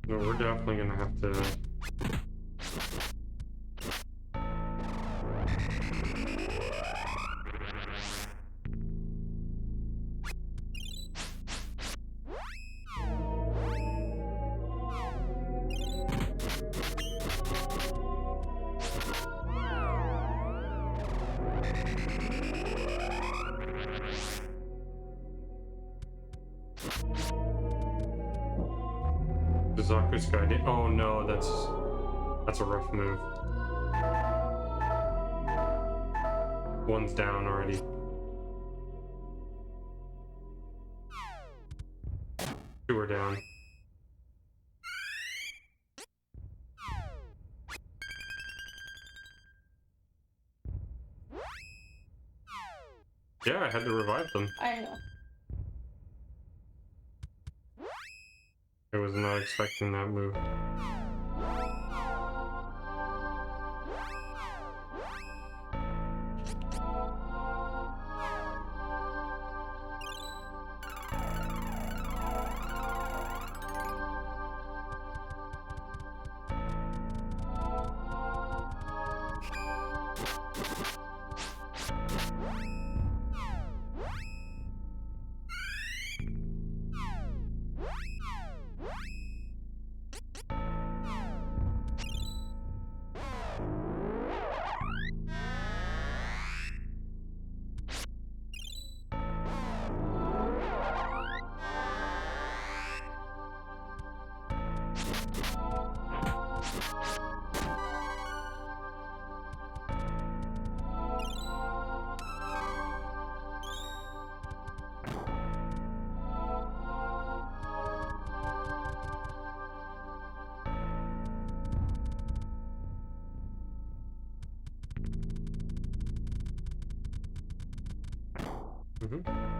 No, we're definitely gonna have to. Zaku's guiding. Oh no, that's a rough move. One's down already. Two are down. Yeah, I had to revive them. I know. I was not expecting that move. Mm-hmm.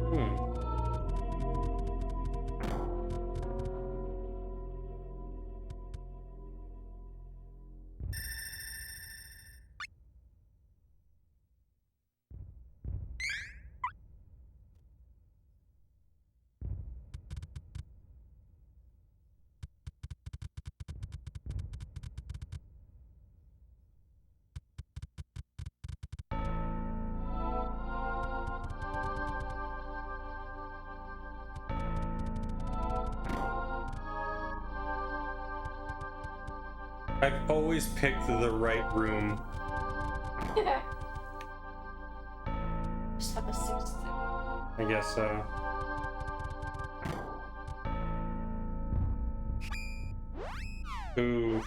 Hmm. I've always picked the right room. Just have a 6. I guess so. Ooh.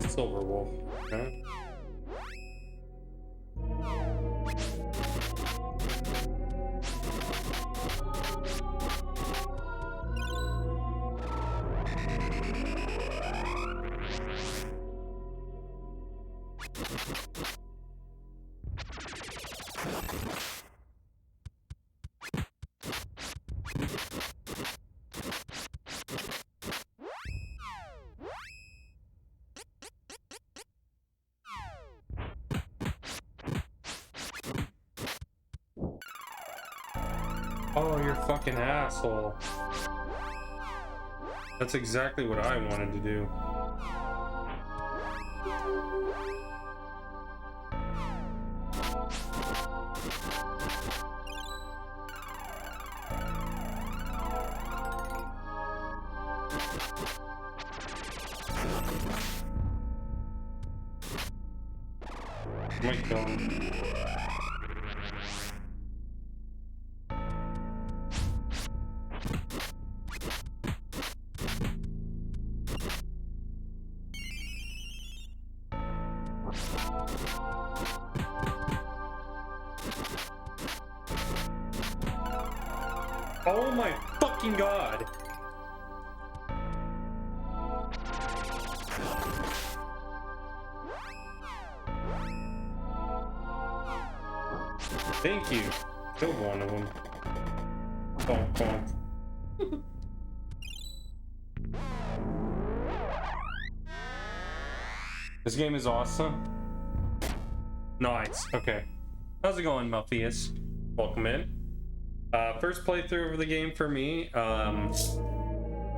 Silver Wolf. Okay. Oh, you're a fucking asshole. That's exactly what I wanted to do. Might kill him. Oh my fucking god! Thank you. Killed one of them. Bonk, bonk. This game is awesome. Nice. Okay. How's it going, Malpheus? Welcome in. First playthrough of the game for me.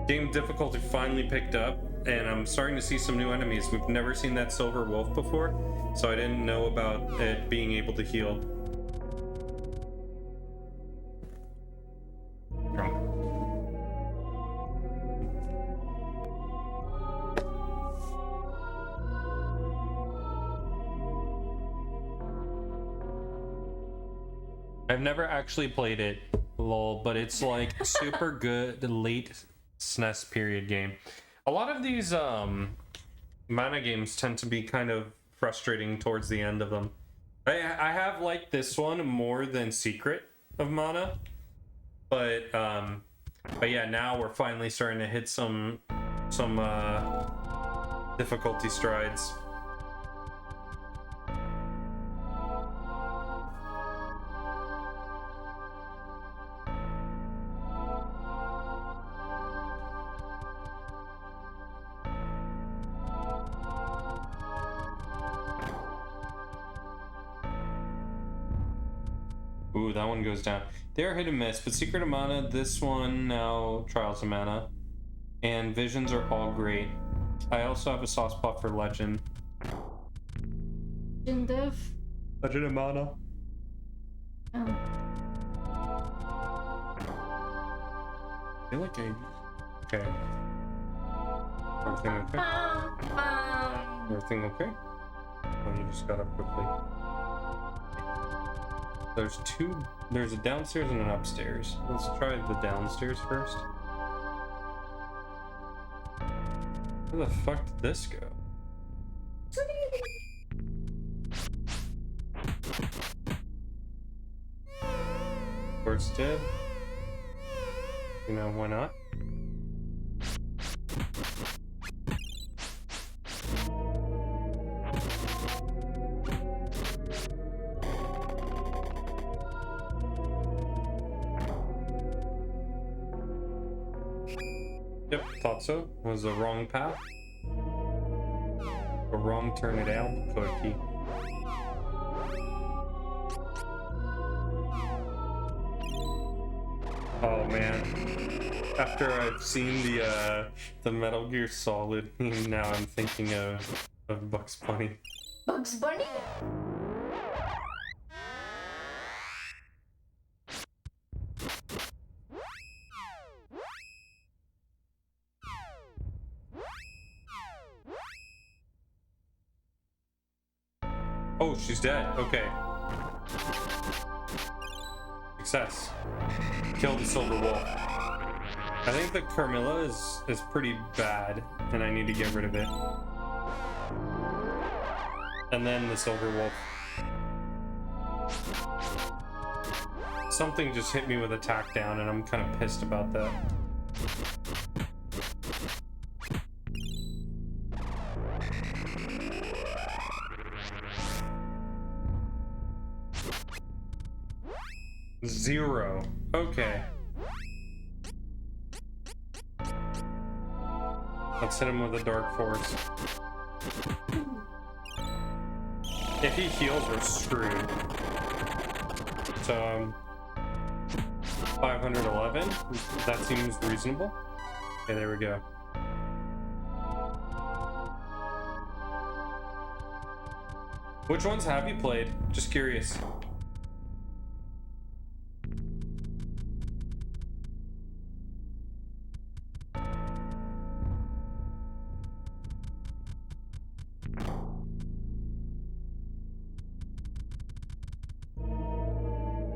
Game difficulty finally picked up, and I'm starting to see some new enemies. We've never seen that silver wolf before, so I didn't know about it being able to heal. I've never actually played it, lol, but it's like super good late SNES period game. A lot of these mana games tend to be kind of frustrating towards the end of them. I have liked this one more than Secret of Mana, but yeah, now we're finally starting to hit some difficulty strides. Ooh, that one goes down. They're hit and miss, but Secret of Mana, this one now Trials of Mana, and Visions are all great. I also have a soft spot for Legend. Legend of? Legend of Mana. Oh. I feel like okay. Everything okay? Everything okay? Oh, you just got up quickly. There's a downstairs and an upstairs. Let's try the downstairs first. Where the fuck did this go? Of course it did. You know, why not? Yep, thought so. Was the wrong path. A wrong turn at Albuquerque. Oh man. After I've seen the Metal Gear Solid meme, now I'm thinking of Bugs Bunny. Bugs Bunny? Oh, she's dead. Okay. Success. Kill the Silver Wolf. I think the Carmilla is pretty bad, and I need to get rid of it. And then the Silver Wolf. Something just hit me with a tack down, and I'm kind of pissed about that. Zero. Okay. Let's hit him with a Dark Force. If he heals, we're screwed. So, 511? That seems reasonable. Okay, there we go. Which ones have you played? Just curious.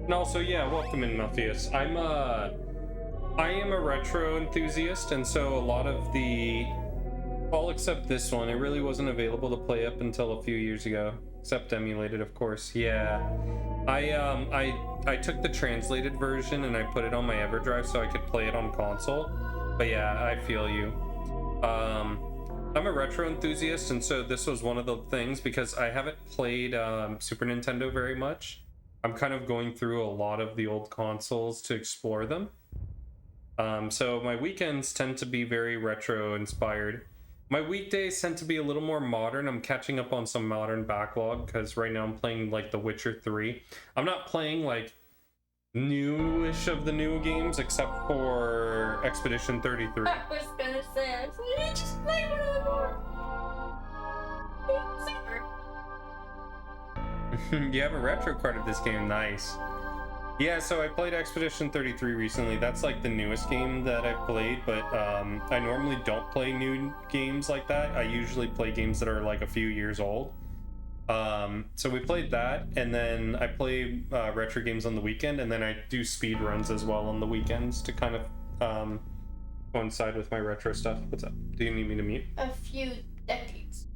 And also, yeah, welcome in, Melfius. I am a retro enthusiast, and so a lot of all except this one, it really wasn't available to play up until a few years ago, except emulated, of course. Yeah, I took the translated version and I put it on my EverDrive so I could play it on console. But yeah, I feel you. I'm a retro enthusiast, and so this was one of the things, because I haven't played Super Nintendo very much. I'm kind of going through a lot of the old consoles to explore them. So my weekends tend to be very retro inspired. My weekdays tend to be a little more modern. I'm catching up on some modern backlog, because right now I'm playing like The Witcher 3. I'm not playing like newish of the new games, except for Expedition 33. I was gonna say, I just play one of the more. You have a retro card of this game, nice. Yeah, so I played Expedition 33 recently. That's like the newest game that I've played, but I normally don't play new games like that. I usually play games that are like a few years old. So we played that, and then I play retro games on the weekend, and then I do speed runs as well on the weekends to kind of coincide with my retro stuff. What's up? Do you need me to mute? A few decades.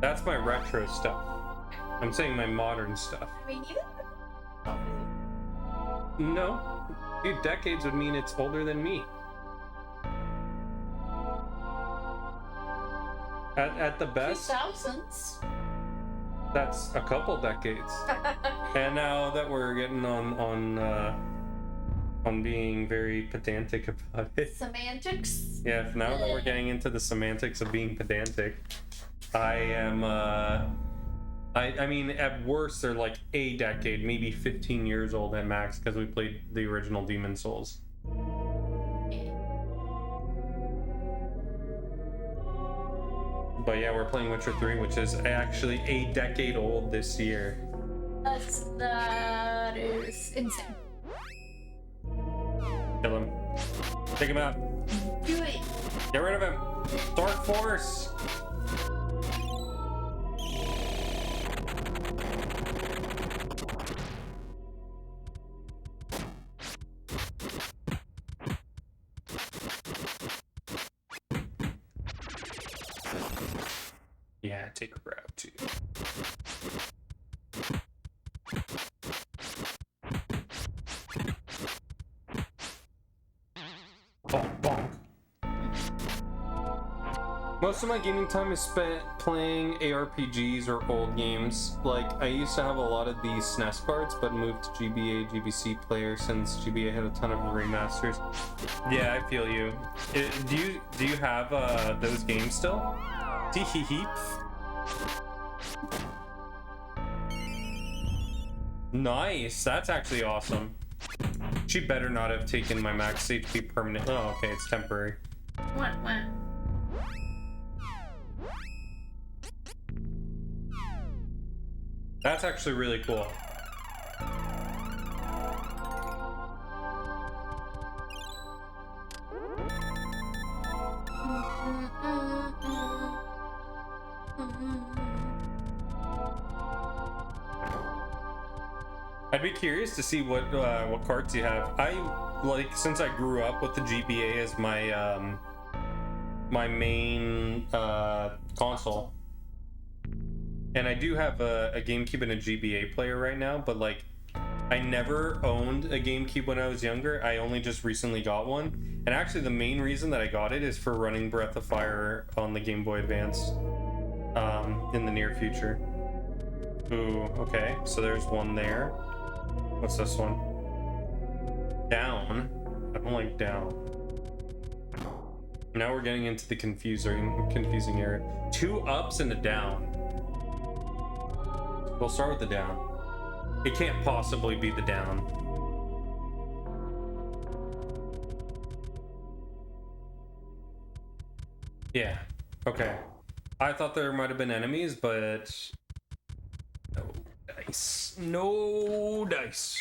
That's my retro stuff. I'm saying my modern stuff. I mean, you. No. Dude, decades would mean it's older than me. At the best, 2000s. that's a couple decades. And now that we're getting on being very pedantic about it. Semantics. Yeah, now that we're getting into the semantics of being pedantic, I am I mean, at worst, they're like a decade, maybe 15 years old at max, because we played the original Demon Souls. But yeah, we're playing Witcher 3, which is actually a decade old this year. That is insane. Kill him. Take him out. Do it. Get rid of him. Dark Force. Yeah, take a grab too. Bonk, bonk. Most of my gaming time is spent playing ARPGs or old games. Like, I used to have a lot of these SNES cards, but moved to GBA, GBC player since GBA had a ton of remasters. Yeah, I feel you. Do you have those games still? Tee-hee-hee. Nice, that's actually awesome. She better not have taken my max HP permanent. Oh, okay, it's temporary. What? That's actually really cool. I'd be curious to see what cards you have. Since I grew up with the GBA as my my main console, and I do have a GameCube and a GBA player right now, but like I never owned a GameCube when I was younger. I only just recently got one, and actually the main reason that I got it is for running Breath of Fire on the Game Boy Advance in the near future. Ooh, okay, so there's one there. What's this one? Down. I don't like down. Now we're getting into the confusing area. 2 ups and a down. We'll start with the down. It can't possibly be the down. Yeah. Okay. I thought there might have been enemies, but no dice. No dice.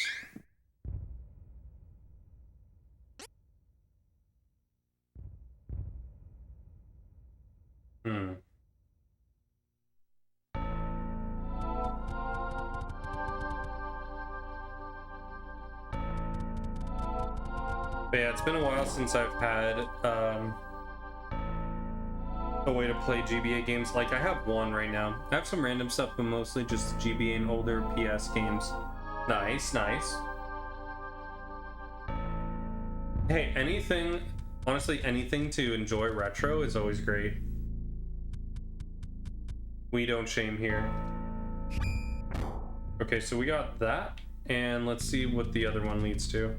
But yeah, it's been a while since I've had a way to play GBA games. Like, I have one right now. I have some random stuff, but mostly just GBA and older PS games. Nice, nice. Hey, anything, honestly, anything to enjoy retro is always great. We don't shame here. Okay, so we got that, and let's see what the other one leads to.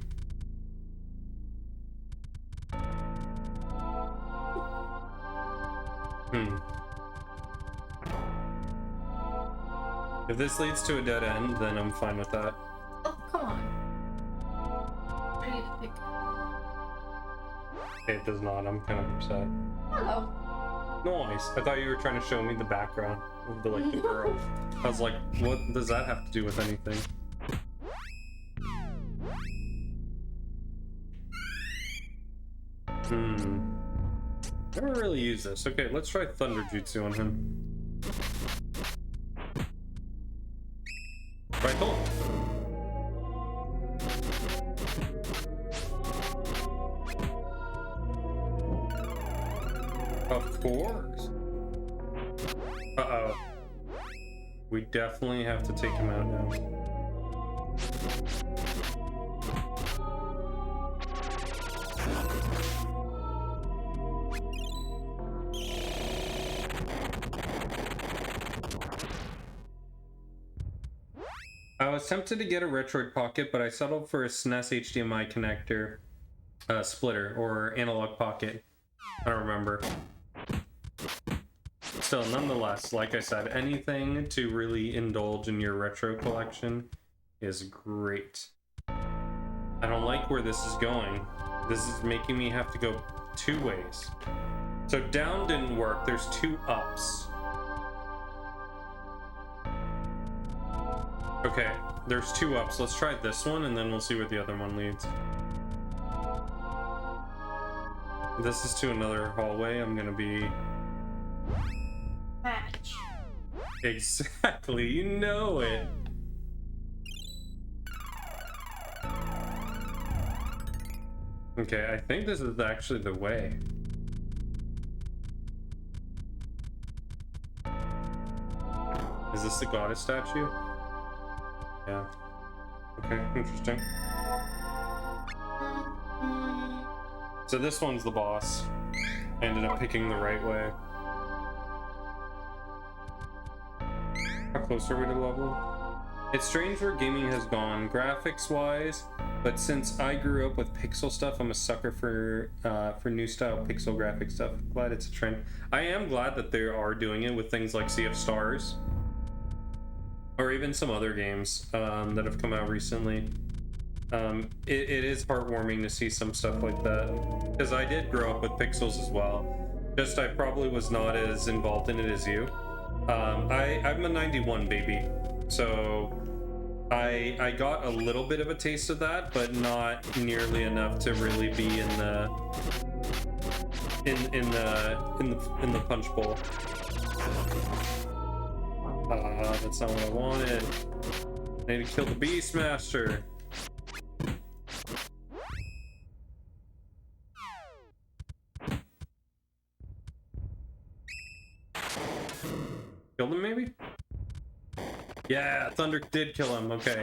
If this leads to a dead end, then I'm fine with that. Oh, come on. I need to pick. It does not. I'm kind of upset. Hello. Nice. I thought you were trying to show me the background of the the girl. I was like, what does that have to do with anything? Never really use this. Okay, let's try Thunder Jutsu on him. Rifle. Of course. Uh-oh. We definitely have to take him out now. I was tempted to get a Retroid Pocket, but I settled for a SNES HDMI connector splitter, or analog pocket. I don't remember. still, nonetheless, like I said, anything to really indulge in your retro collection is great. I don't like where this is going. This is making me have to go 2 ways. So down didn't work. There's 2 ups. Okay, there's 2 ups. Let's try this one, and then we'll see where the other one leads. This is to another hallway. I'm gonna be... Match. Exactly, you know it. Okay, I think this is actually the way. Is this the goddess statue? Yeah. Okay, interesting. So this one's the boss. I ended up picking the right way. How close are we to level? It's strange where gaming has gone, graphics-wise, but since I grew up with pixel stuff, I'm a sucker for new style pixel graphic stuff. Glad it's a trend. I am glad that they are doing it with things like Sea of Stars, or even some other games that have come out recently. It is heartwarming to see some stuff like that, because I did grow up with pixels as well. Just I probably was not as involved in it as you. I'm a 91 baby, so I got a little bit of a taste of that, but not nearly enough to really be in the punch bowl. That's not what I wanted. I need to kill the Beastmaster. Killed him, maybe? Yeah, Thunder did kill him. Okay.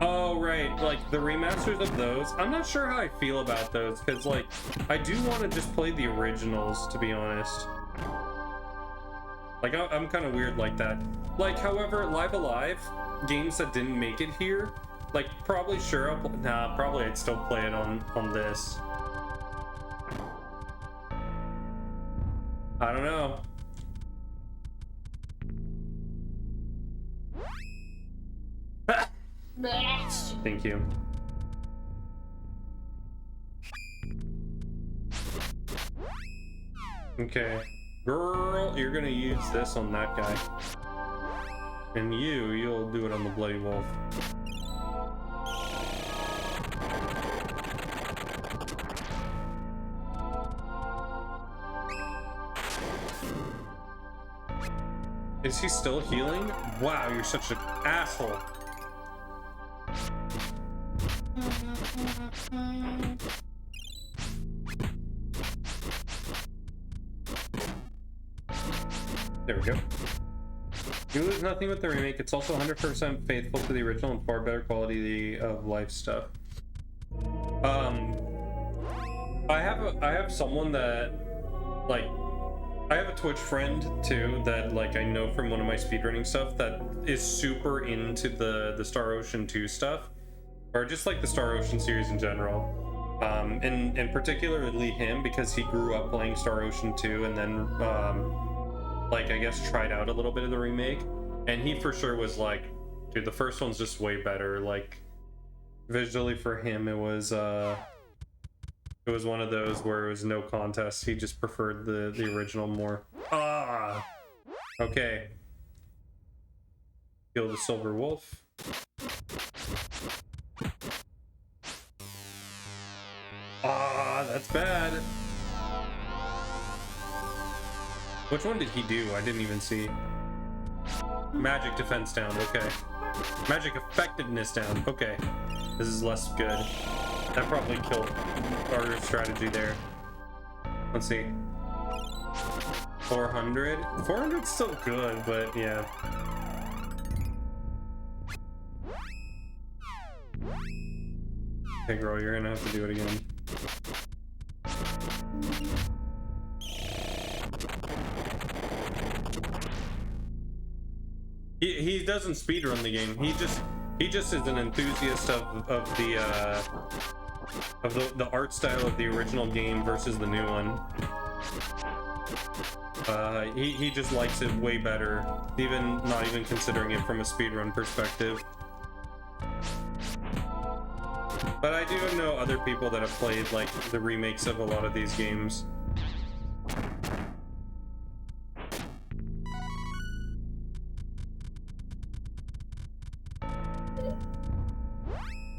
Oh, right. Like, the remasters of those, I'm not sure how I feel about those, because, like, I do want to just play the originals, to be honest. Like, I'm kind of weird like that. Like, however, Live Alive, games that didn't make it here, like, probably sure, probably I'd still play it on this. I don't know. Thank you. Okay. Girl, you're gonna use this on that guy. And you'll do it on the Bloody Wolf. Is he still healing? Wow, you're such an asshole. There we go. You lose nothing with the remake. It's also 100% faithful to the original and far better quality of life stuff. I have someone that, like, I have a Twitch friend too that, like, I know from one of my speedrunning stuff that is super into the Star Ocean 2 stuff, or just like the Star Ocean series in general. And particularly him, because he grew up playing Star Ocean 2 and then like, I guess tried out a little bit of the remake, and he for sure was like, dude, the first one's just way better. Like, visually for him, it was one of those where it was no contest. He just preferred the original more. Ah, okay. Kill the Silver Wolf. Ah, that's bad. Which one did he do? I didn't even see. Magic defense down, okay. Magic effectiveness down, okay. This is less good. That probably killed our strategy there. Let's see. 400? 400's still good, but yeah. Okay, girl, you're gonna have to do it again. He doesn't speedrun the game. He just is an enthusiast of of the art style of the original game versus the new one. He just likes it way better, even not even considering it from a speedrun perspective. But I do know other people that have played like the remakes of a lot of these games.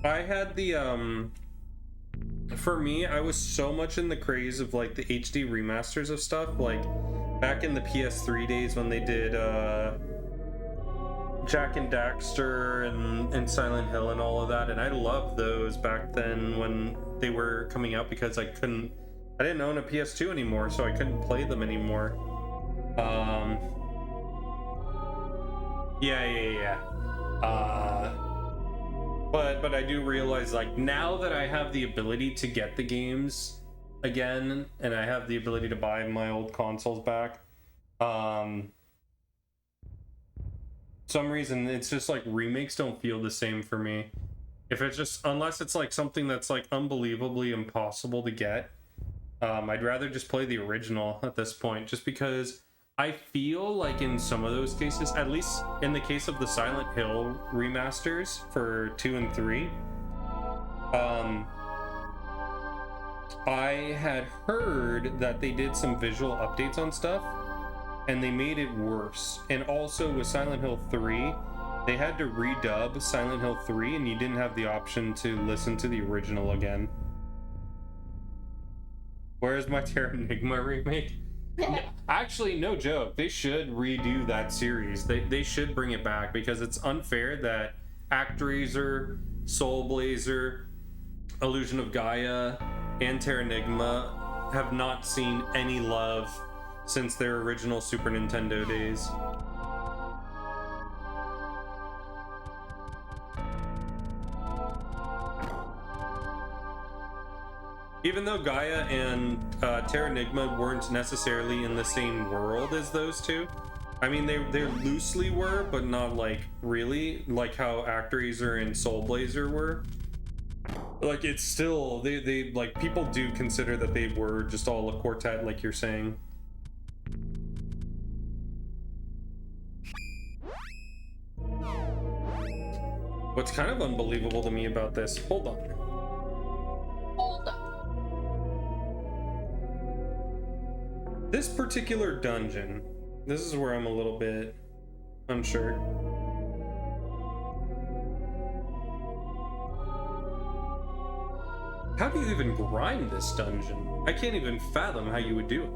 I had the for me, I was so much in the craze of like the HD remasters of stuff, like back in the PS3 days when they did Jack and Daxter and Silent Hill and all of that, and I loved those back then when they were coming out because I didn't own a PS2 anymore, so I couldn't play them anymore. Yeah. But I do realize, like, now that I have the ability to get the games again, and I have the ability to buy my old consoles back, some reason it's just like remakes don't feel the same for me. If it's just, unless it's like something that's like unbelievably impossible to get, I'd rather just play the original at this point, just because I feel like in some of those cases, at least in the case of the Silent Hill remasters for 2 and 3, I had heard that they did some visual updates on stuff and they made it worse. And also with Silent Hill 3, they had to redub Silent Hill 3 and you didn't have the option to listen to the original again. Where's my Terranigma remake? Actually, no joke. They should redo that series. They should bring it back because it's unfair that ActRaiser, Soul Blazer, Illusion of Gaia, and Terranigma have not seen any love since their original Super Nintendo days. Even though Gaia and Terranigma weren't necessarily in the same world as those two, I mean, they loosely were, but not like really, like how ActRaiser and Soul Blazer were. Like, it's still, they like, people do consider that they were just all a quartet, like you're saying. What's kind of unbelievable to me about this, hold on. This particular dungeon, this is where I'm a little bit unsure. How do you even grind this dungeon? I can't even fathom how you would do it.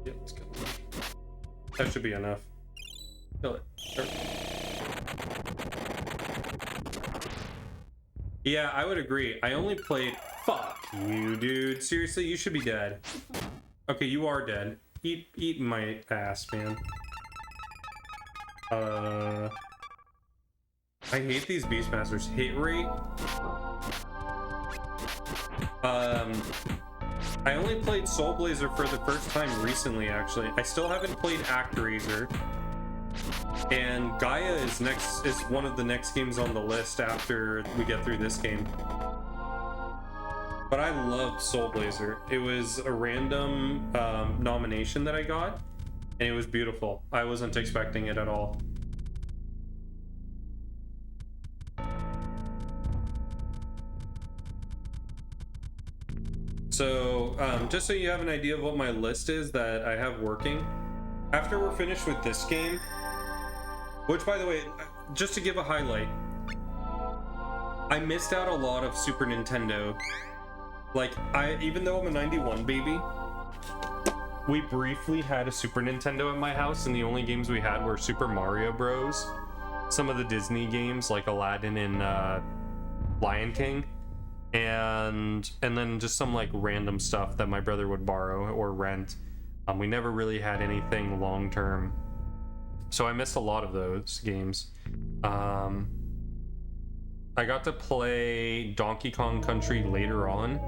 Yeah, let's go. That should be enough. Kill it. Sure. Yeah, I would agree. I only played... Fuck you, dude. Seriously, you should be dead. Okay, you are dead. Eat my ass, man. I hate these Beastmasters. Hit rate. I only played Soul Blazer for the first time recently, actually. I still haven't played ActRaiser. And Gaia is one of the next games on the list after we get through this game. But I loved Soul Blazer. It was a random nomination that I got, and it was beautiful. I wasn't expecting it at all. So, just so you have an idea of what my list is that I have working, after we're finished with this game, which, by the way, just to give a highlight, I missed out a lot of Super Nintendo. Like, even though I'm a 91 baby, we briefly had a Super Nintendo at my house, and the only games we had were Super Mario Bros., some of the Disney games like Aladdin and Lion King, and then just some like random stuff that my brother would borrow or rent. We never really had anything long term, so I missed a lot of those games. I got to play Donkey Kong Country later on,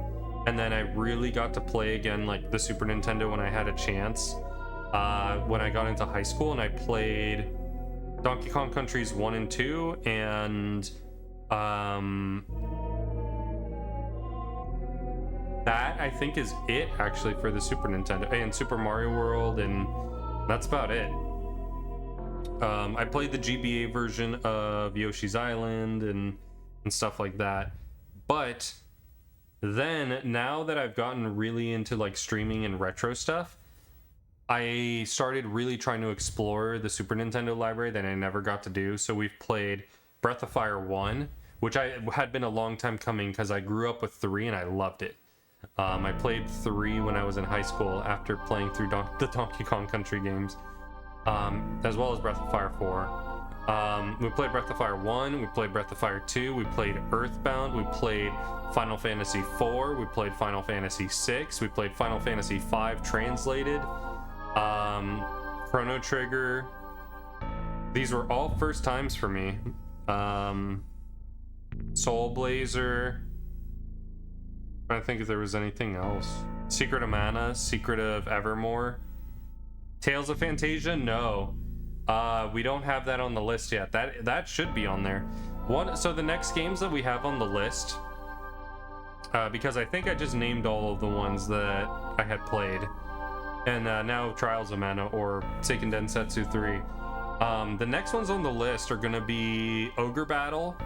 and then I really got to play again like the Super Nintendo when I had a chance when I got into high school, and I played Donkey Kong Countries 1 and 2 and I think is it actually for the Super Nintendo, and Super Mario World, and that's about it. I played the GBA version of Yoshi's Island and stuff like that, but then now that I've gotten really into like streaming and retro stuff, I started really trying to explore the Super Nintendo library that I never got to do. So we've played Breath of Fire 1, which I had been a long time coming because I grew up with 3 and I loved it. I played 3 when I was in high school after playing through the Donkey Kong Country games, as well as Breath of Fire 4. We played Breath of Fire 1, we played Breath of Fire 2, we played Earthbound, we played Final Fantasy 4, we played Final Fantasy 6, we played Final Fantasy 5 translated, Chrono Trigger. These were all first times for me. Soul Blazer. I'm trying to think if there was anything else. Secret of Mana, Secret of Evermore. Tales of Fantasia? No. We don't have that on the list yet. That should be on there. So the next games that we have on the list, because I think I just named all of the ones that I had played, and now Trials of Mana or Seiken Densetsu 3. The next ones on the list are gonna be Ogre Battle.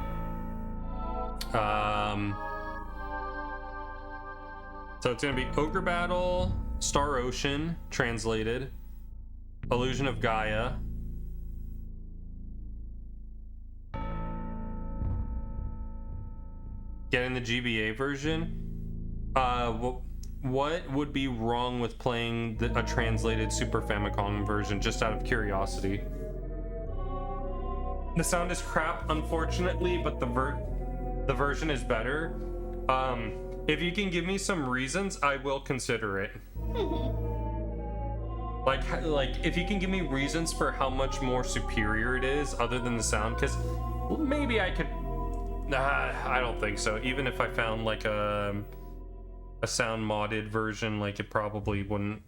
So it's gonna be Ogre Battle, Star Ocean translated, Illusion of Gaia, getting the GBA version. What would be wrong with playing a translated Super Famicom version, just out of curiosity? The sound is crap, unfortunately, but the version is better. If you can give me some reasons, I will consider it. like if you can give me reasons for how much more superior it is other than the sound, because maybe I could. I don't think so. Even if I found like a sound modded version, like it probably wouldn't.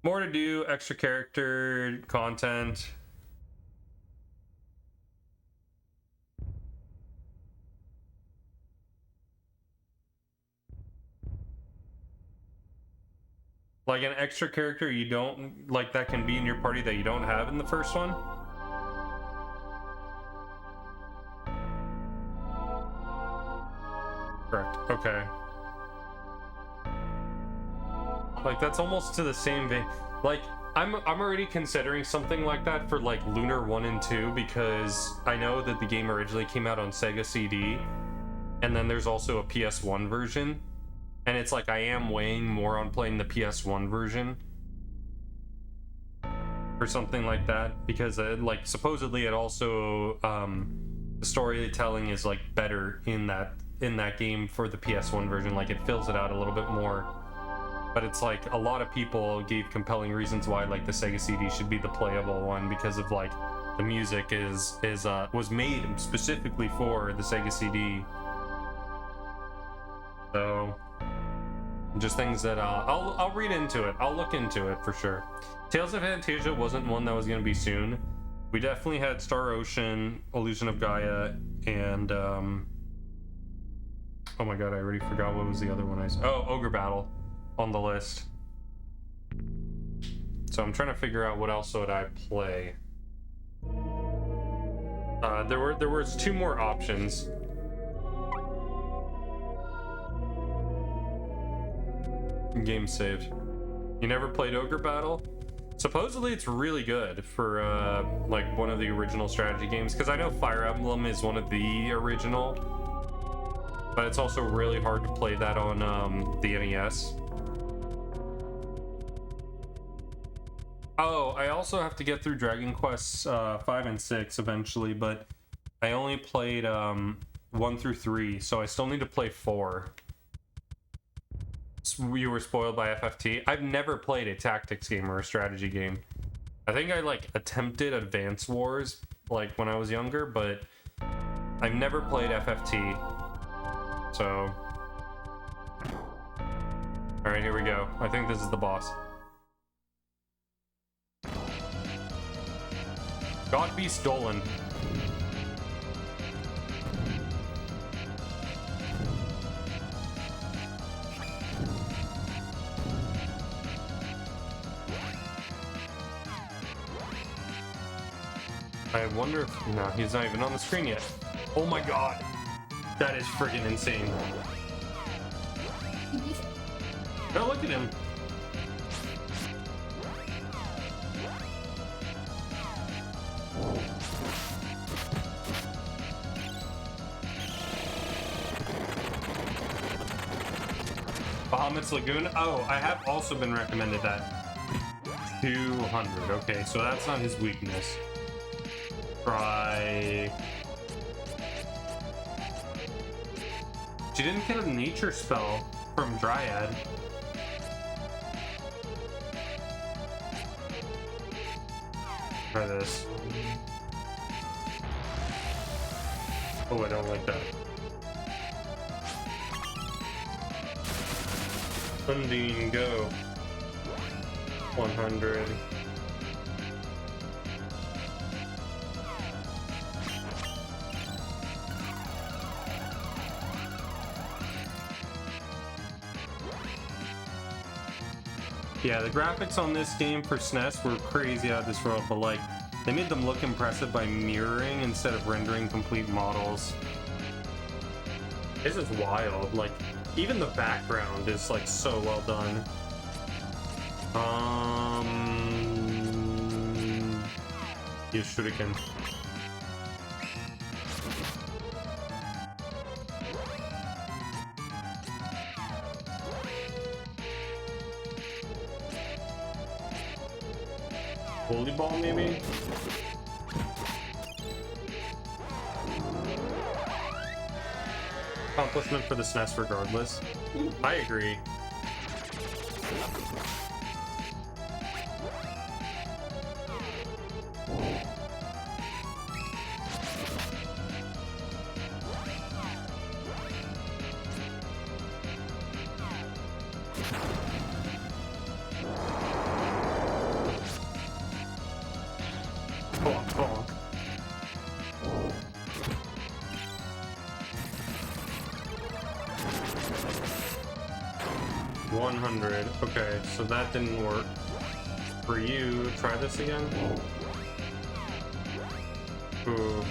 More to do, extra character content. Like an extra character you don't like that can be in your party that you don't have in the first one. Correct. Okay. Like that's almost to the same vein. Like I'm already considering something like that for like Lunar 1 and 2, because I know that the game originally came out on Sega CD, and then there's also a PS1 version. And it's like I am weighing more on playing the PS1 version or something like that, because like supposedly it also the storytelling is like better in that game for the PS1 version. Like it fills it out a little bit more. But it's like a lot of people gave compelling reasons why like the Sega CD should be the playable one, because of like the music was made specifically for the Sega CD. So just things that I'll read into it. I'll look into it for sure. Tales of Fantasia wasn't one that was going to be soon. We definitely had Star Ocean, Illusion of Gaia, and oh my god, I already forgot what was the other one Ogre Battle on the list. So I'm trying to figure out what else would I play. There was 2 more options. Game saved. You never played Ogre Battle? Supposedly it's really good for like one of the original strategy games, because I know Fire Emblem is one of the original, but it's also really hard to play that on the NES. Oh, I also have to get through Dragon Quest 5 and 6 eventually, but I only played 1 through 3, so I still need to play 4. You were spoiled by FFT. I've never played a tactics game or a strategy game. I think I like attempted Advance Wars like when I was younger, but I've never played FFT. So, all right, here we go. I think this is the boss. God be stolen. I wonder if... No, he's not even on the screen yet. Oh my god. That is friggin' insane. Oh, look at him. Bahamut's Lagoon? Oh, I have also been recommended that. 200. Okay, so that's not his weakness. Try... She didn't get a nature spell from Dryad. Try this. Oh, I don't like that. Undine, go. 100. Yeah, the graphics on this game for SNES were crazy out of this world, but like, they made them look impressive by mirroring instead of rendering complete models. This is wild, like, even the background is like so well done. Use shuriken. Volleyball, maybe? Accomplishment for the SNES regardless. I agree. Bonk, bonk. $100. Okay, so that didn't work. For you, try this again. Ooh.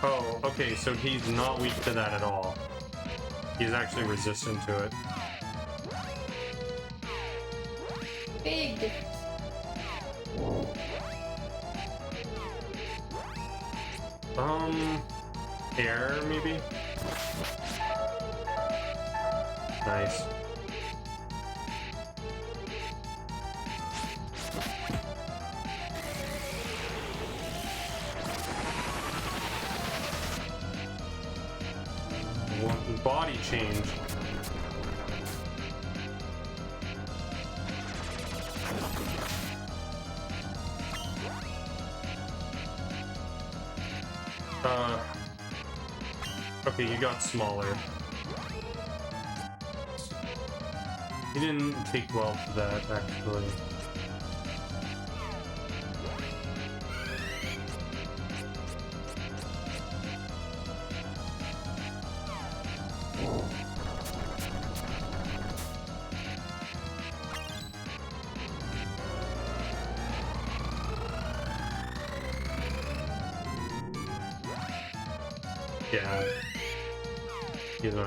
Oh, okay, so he's not weak to that at all. He's actually resistant to it. Big difference. Air, maybe? Nice. Body change. Okay, you got smaller. You didn't take well to that, actually. Yeah. He's on.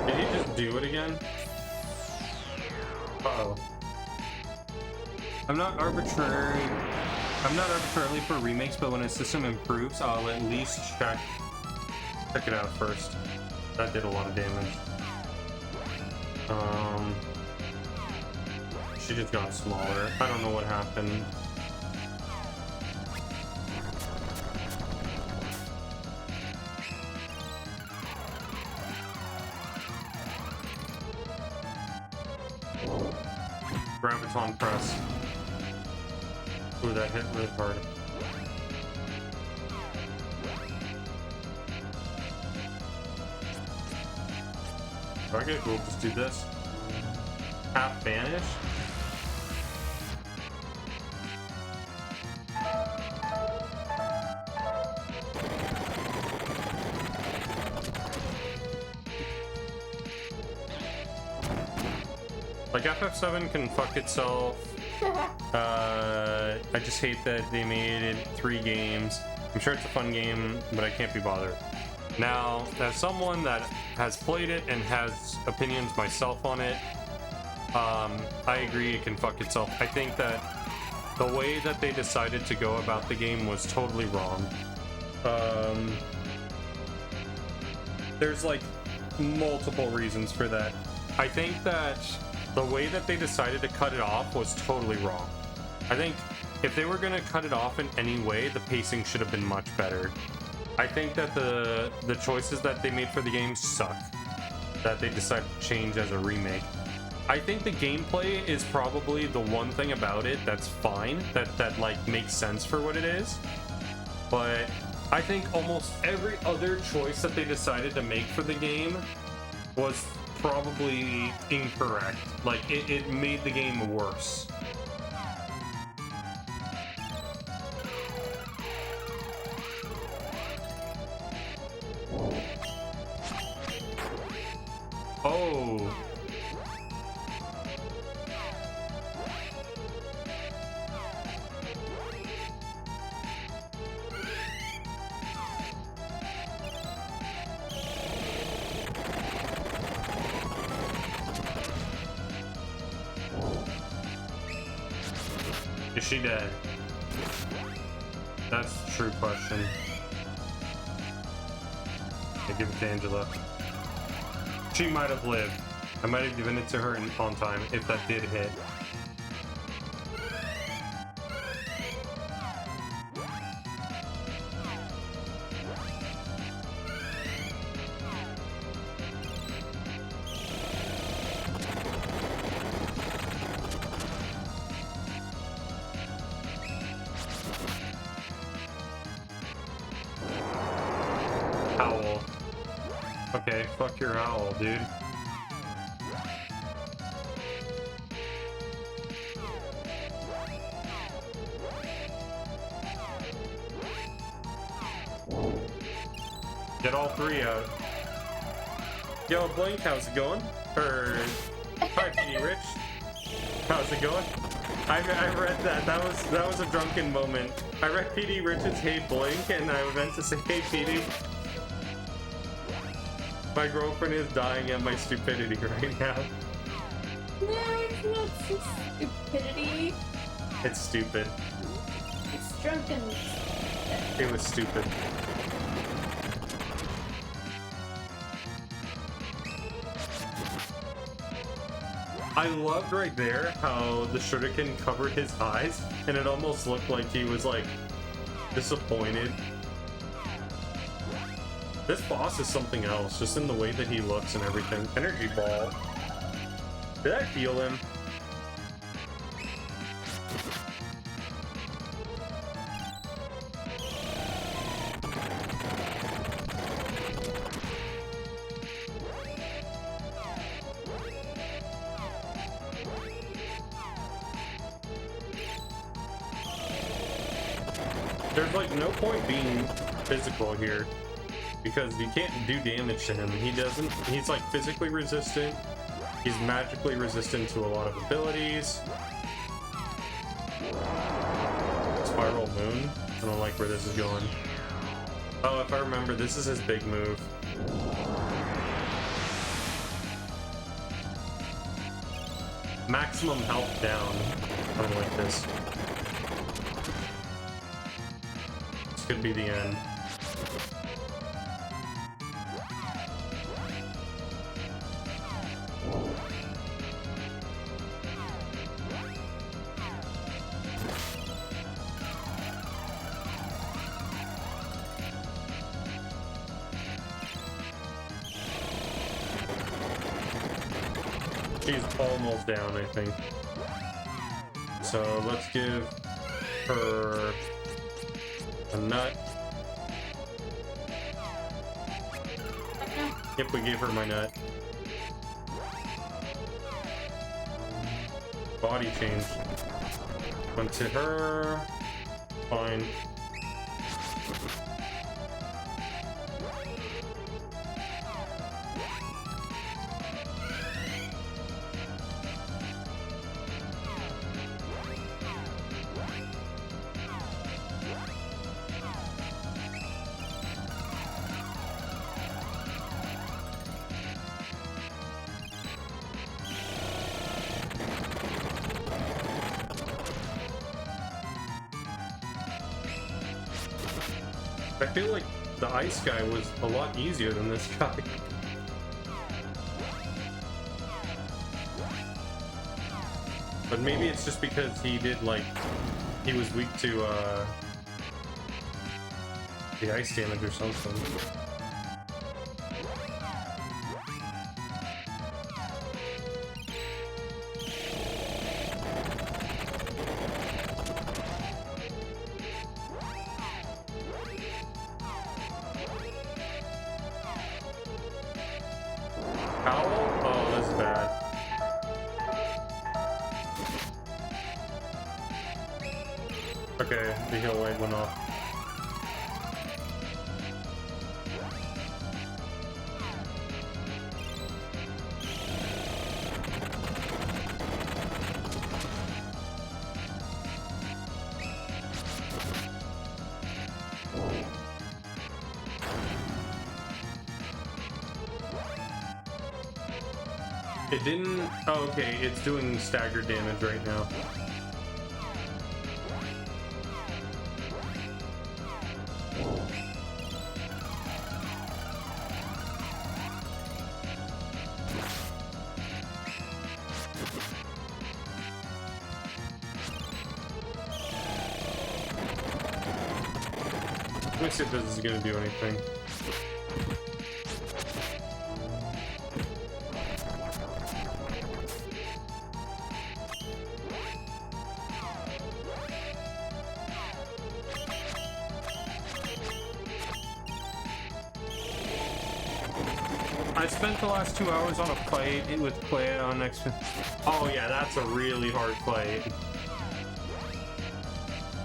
Did he just do it again? Uh-oh. I'm not arbitrarily for remakes, but when a system improves, I'll at least check it out first. That did a lot of damage. She just got smaller. I don't know what happened. Graviton press. Ooh, that hit really hard. Okay, we'll just do this. Half vanish. Like, FF7 can fuck itself. I just hate that they made it 3 games. I'm sure it's a fun game, but I can't be bothered. Now, as someone that has played it and has opinions myself on it, I agree it can fuck itself. I think that the way that they decided to go about the game was totally wrong. There's like multiple reasons for that. I think that the way that they decided to cut it off was totally wrong. I think if they were going to cut it off in any way, the pacing should have been much better. I think that the choices that they made for the game suck, that they decided to change as a remake. I think the gameplay is probably the one thing about it that's fine, that like makes sense for what it is. But I think almost every other choice that they decided to make for the game was probably incorrect. Like, it made the game worse. Oh. Is she dead? That's the true question. I give it to Angela. She might have lived. I might have given it to her on time if that did hit. Owl. Okay, fuck your owl, dude. Get all 3 out. Yo, Blink, how's it going? Hi, PD Rich. How's it going? I read that. That was a drunken moment. I read PD Rich's Hey Blink, and I meant to say Hey PD. My girlfriend is dying at my stupidity right now. No, it's not so stupidity. It's stupid. It's drunken. It was stupid. I loved right there how the shuriken covered his eyes, and it almost looked like he was like disappointed. This boss is something else, just in the way that he looks and everything. Energy ball. Did I feel him? There's like no point being physical here, because you can't do damage to him. He's like physically resistant. He's magically resistant to a lot of abilities. Spiral Moon. I don't like where this is going. Oh, if I remember, this is his big move. Maximum health down. I don't like this. This could be the end. She's almost down, I think. So let's give her a nut. Yep, we gave her my nut. Body change. Went to her. Fine. I feel like the ice guy was a lot easier than this guy. But maybe it's just because he did like, he was weak to the ice damage or something. Owl? Oh, that's bad. Okay, the heal light went off. It didn't... Oh, okay, it's doing staggered damage right now. Let me see if this is going to do anything. I spent the last 2 hours on a fight with Clay on X. Oh yeah, that's a really hard fight.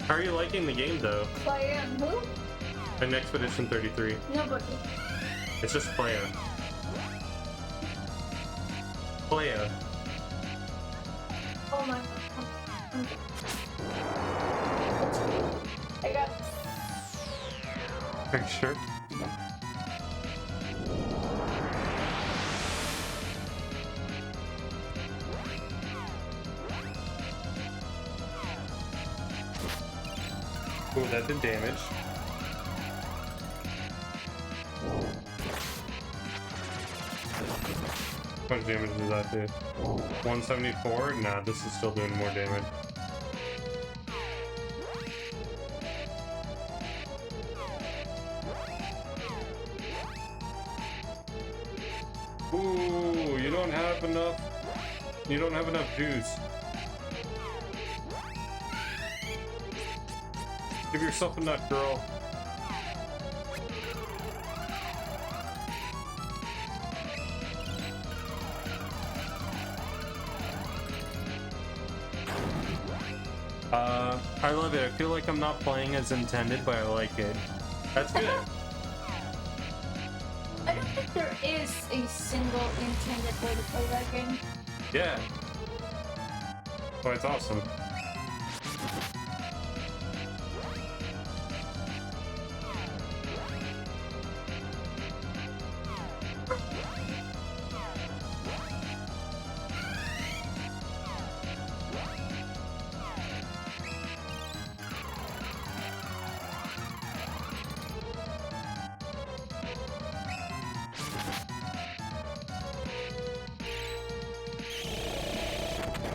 How are you liking the game though? Play and who? In Expedition 33. Nobody. It's just Playa. Playa. Oh my god. I got. Are you sure? Ooh, that did damage. How much damage does that do? 174? Nah, this is still doing more damage. Ooh, you don't have enough. You don't have enough juice. Give yourself a nut, girl. I love it. I feel like I'm not playing as intended, but I like it. That's good. I don't think there is a single intended way to play that game. Yeah. Oh, it's awesome.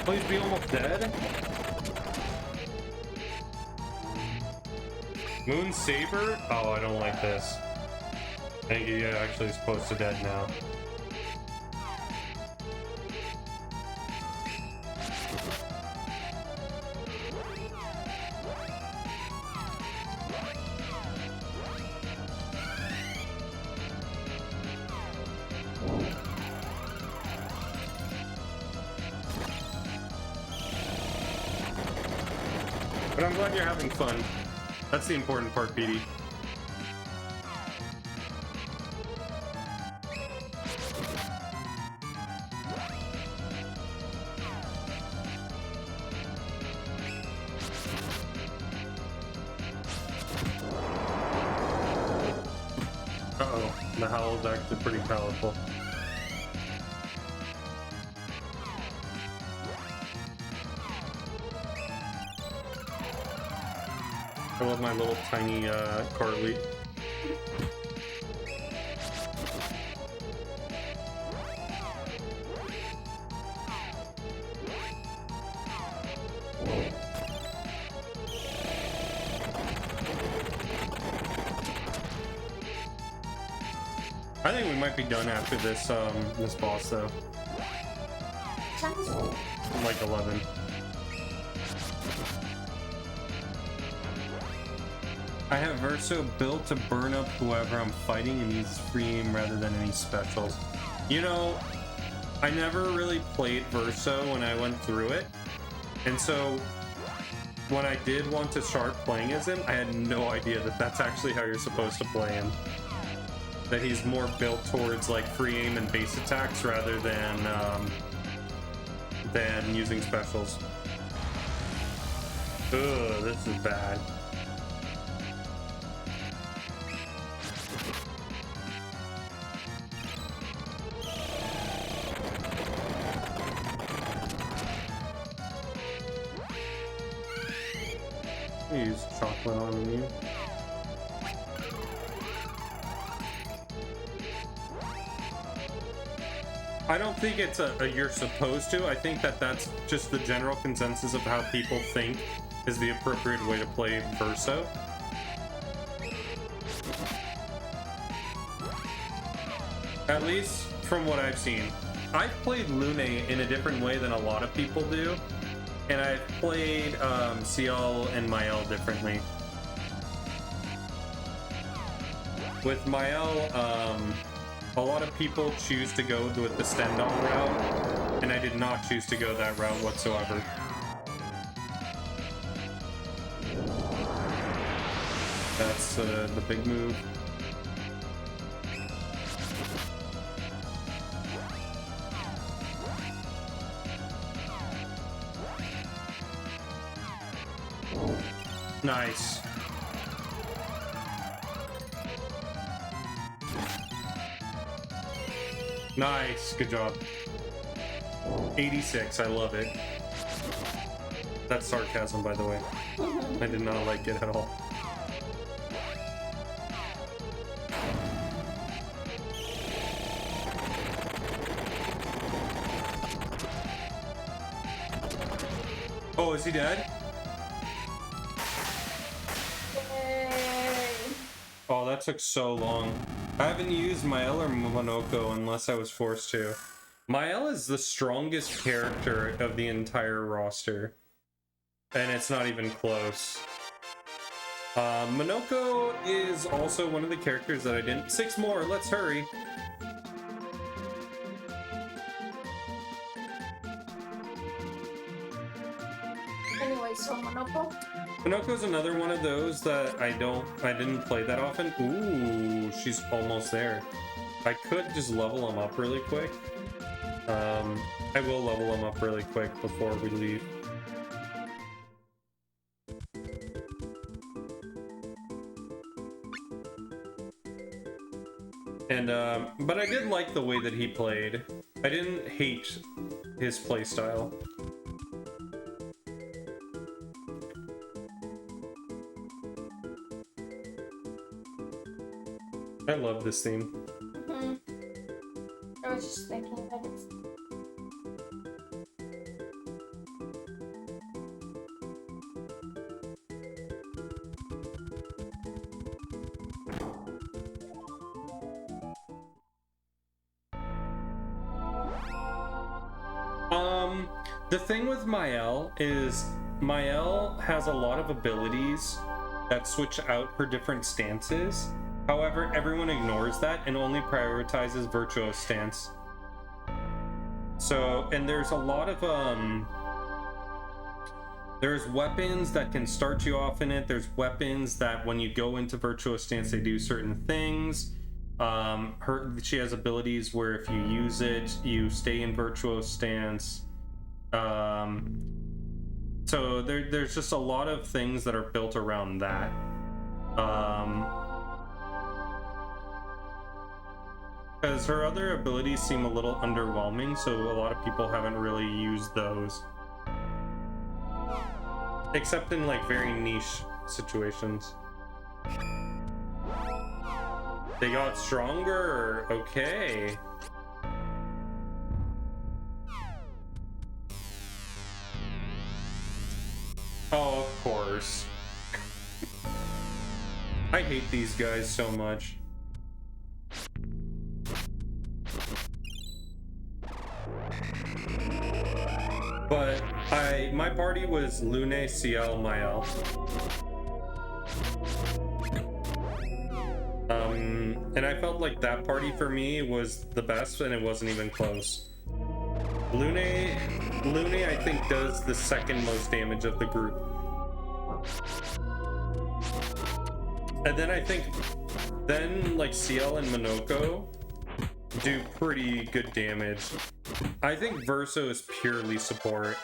Please be almost dead. Moon Saber? Oh, I don't like this. I think he actually is close to dead now. But I'm glad you're having fun. That's the important part, Petey. Uh-oh, the howl is actually pretty powerful. I love my little tiny Carly. I think we might be done after this this boss though. Like 11. I have Verso built to burn up whoever I'm fighting and uses free aim rather than any specials. You know, I never really played Verso when I went through it, and so when I did want to start playing as him, I had no idea that that's actually how you're supposed to play him. That he's more built towards like free aim and base attacks rather than using specials. Ugh, this is bad. Use chocolate on you. I don't think it's a you're supposed to. I think that that's just the general consensus of how people think is the appropriate way to play Verso. At least from what I've seen. I've played Lune in a different way than a lot of people do. And I've played Ciel and Mael differently. With Mael, a lot of people choose to go with the stand-on route, and I did not choose to go that route whatsoever. That's the big move. Nice. Nice, good job. 86, I love it. That's sarcasm, by the way. I did not like it at all. Oh, is he dead? Oh, that took so long. I haven't used Mael or Monoko unless I was forced to. Mael is the strongest character of the entire roster. And it's not even close. Monoko is also one of the characters that I didn't... 6 more, let's hurry. Anyway, so Monoko? Monoko's another one of those that I didn't play that often. Ooh, she's almost there. I could just level him up really quick. I will level him up really quick before we leave. And, but I did like the way that he played. I didn't hate his playstyle. I love this theme. Mm-hmm. I was just thinking that it's... The thing with Mael is Mael has a lot of abilities that switch out her different stances. However, everyone ignores that and only prioritizes Virtuo's stance. So, and there's a lot of, there's weapons that can start you off in it. There's weapons that when you go into Virtuo's stance, they do certain things. She has abilities where if you use it, you stay in Virtuo's stance. So there's just a lot of things that are built around that. Because her other abilities seem a little underwhelming, so a lot of people haven't really used those. Except in like very niche situations. They got stronger? Okay. Oh, of course. I hate these guys so much. But my party was Lune, CL, Mael. And I felt like that party for me was the best, and it wasn't even close. Lune, I think, does the second most damage of the group. And then I think, like CL and Minoko do pretty good damage. I think Verso is purely support.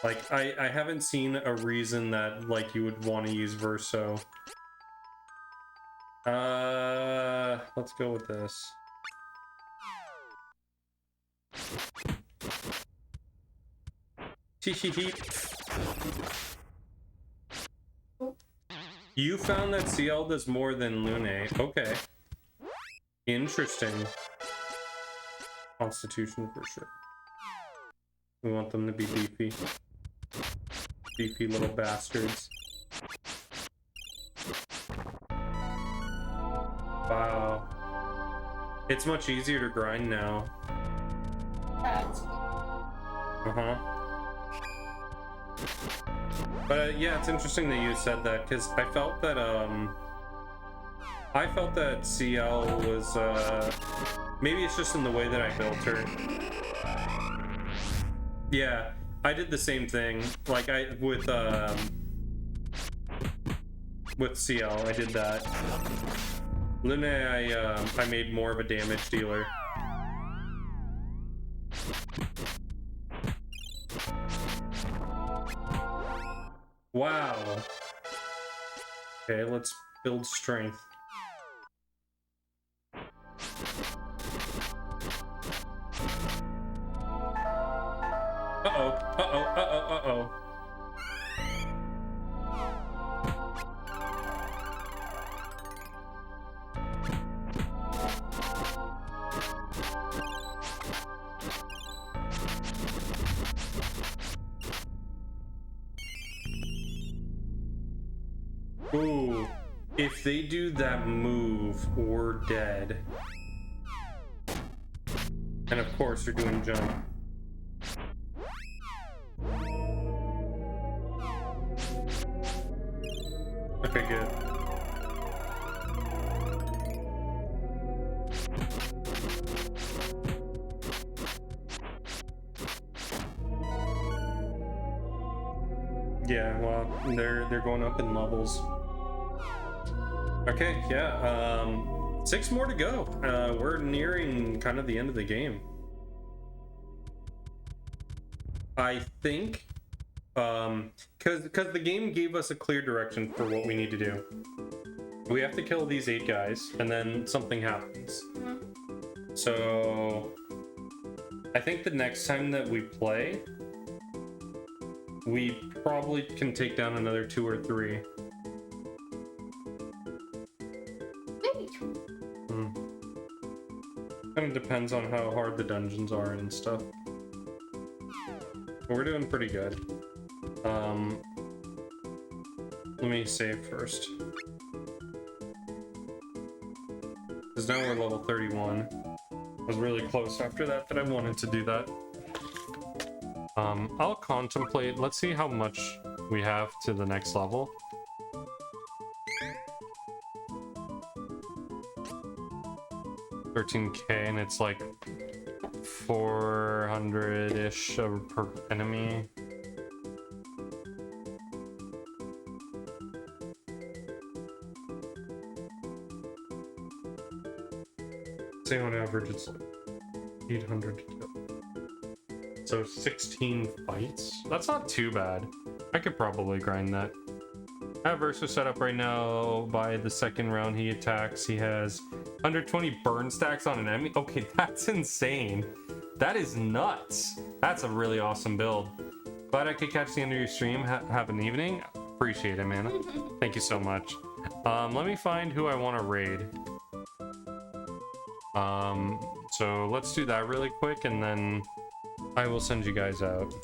Like, I haven't seen a reason that, like, you would want to use Verso. Let's go with this. You found that CL does more than Lune. Okay. Interesting. Constitution for sure. We want them to be beefy. Beefy little bastards. Wow. It's much easier to grind now. That's Uh-huh. But yeah, it's interesting that you said that, because I felt that CL was maybe it's just in the way that I built her. Yeah, I did the same thing. Like with CL, I did that. Lune, I made more of a damage dealer. Wow. Okay, let's build strength. Uh-oh, uh-oh, uh-oh, uh-oh. Ooh, if they do that move, we're dead. And of course, they're doing jump. Okay, good. Yeah, well, they're going up in levels. Okay, yeah, 6 more to go. We're nearing kind of the end of the game. I think, because the game gave us a clear direction for what we need to do. We have to kill these 8 guys, and then something happens. So, I think the next time that we play, we probably can take down another 2 or 3. Kind of depends on how hard the dungeons are and stuff. But we're doing pretty good. Let me save first. Because now we're level 31. I was really close after that I wanted to do that. I'll contemplate. Let's see how much we have to the next level. $13K, and it's like 400-ish per enemy. Say on average it's like 800 to kill. So 16 fights? That's not too bad. I could probably grind that. I have Verso set up right now. By the second round he attacks, he has 120 burn stacks on an enemy. Okay, that's insane. That is nuts. That's a really awesome build. Glad I could catch the end of your stream. Have an evening. Appreciate it, man. Thank you so much. Let me find who I want to raid. So let's do that really quick, and then I will send you guys out.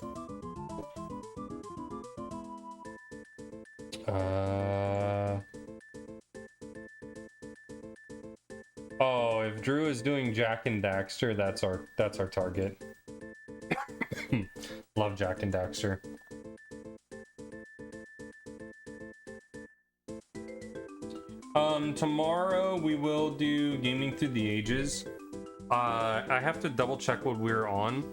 Oh, if Drew is doing Jack and Daxter, that's our target. Love Jack and Daxter. Tomorrow we will do Gaming Through the Ages. I have to double check what we're on.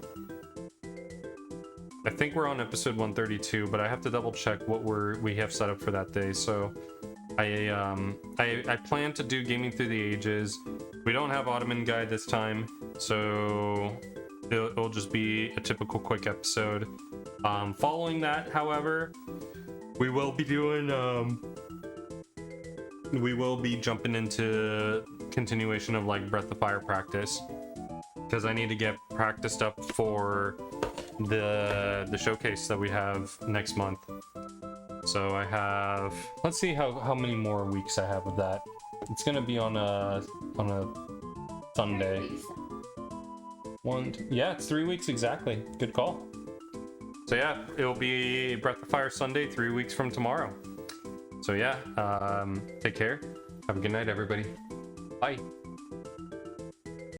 I think we're on episode 132, but I have to double check what we have set up for that day. So I plan to do Gaming Through the Ages. We don't have Ottoman Guide this time, so it'll just be a typical quick episode. Following that, however, we will be doing we will be jumping into continuation of like Breath of Fire practice, because I need to get practiced up for the showcase that we have next month. So I have, let's see how many more weeks I have of that. It's gonna be on a Sunday. Yeah, it's 3 weeks exactly. Good call. So yeah, it'll be Breath of Fire Sunday, 3 weeks from tomorrow. So yeah, take care. Have a good night, everybody. Bye.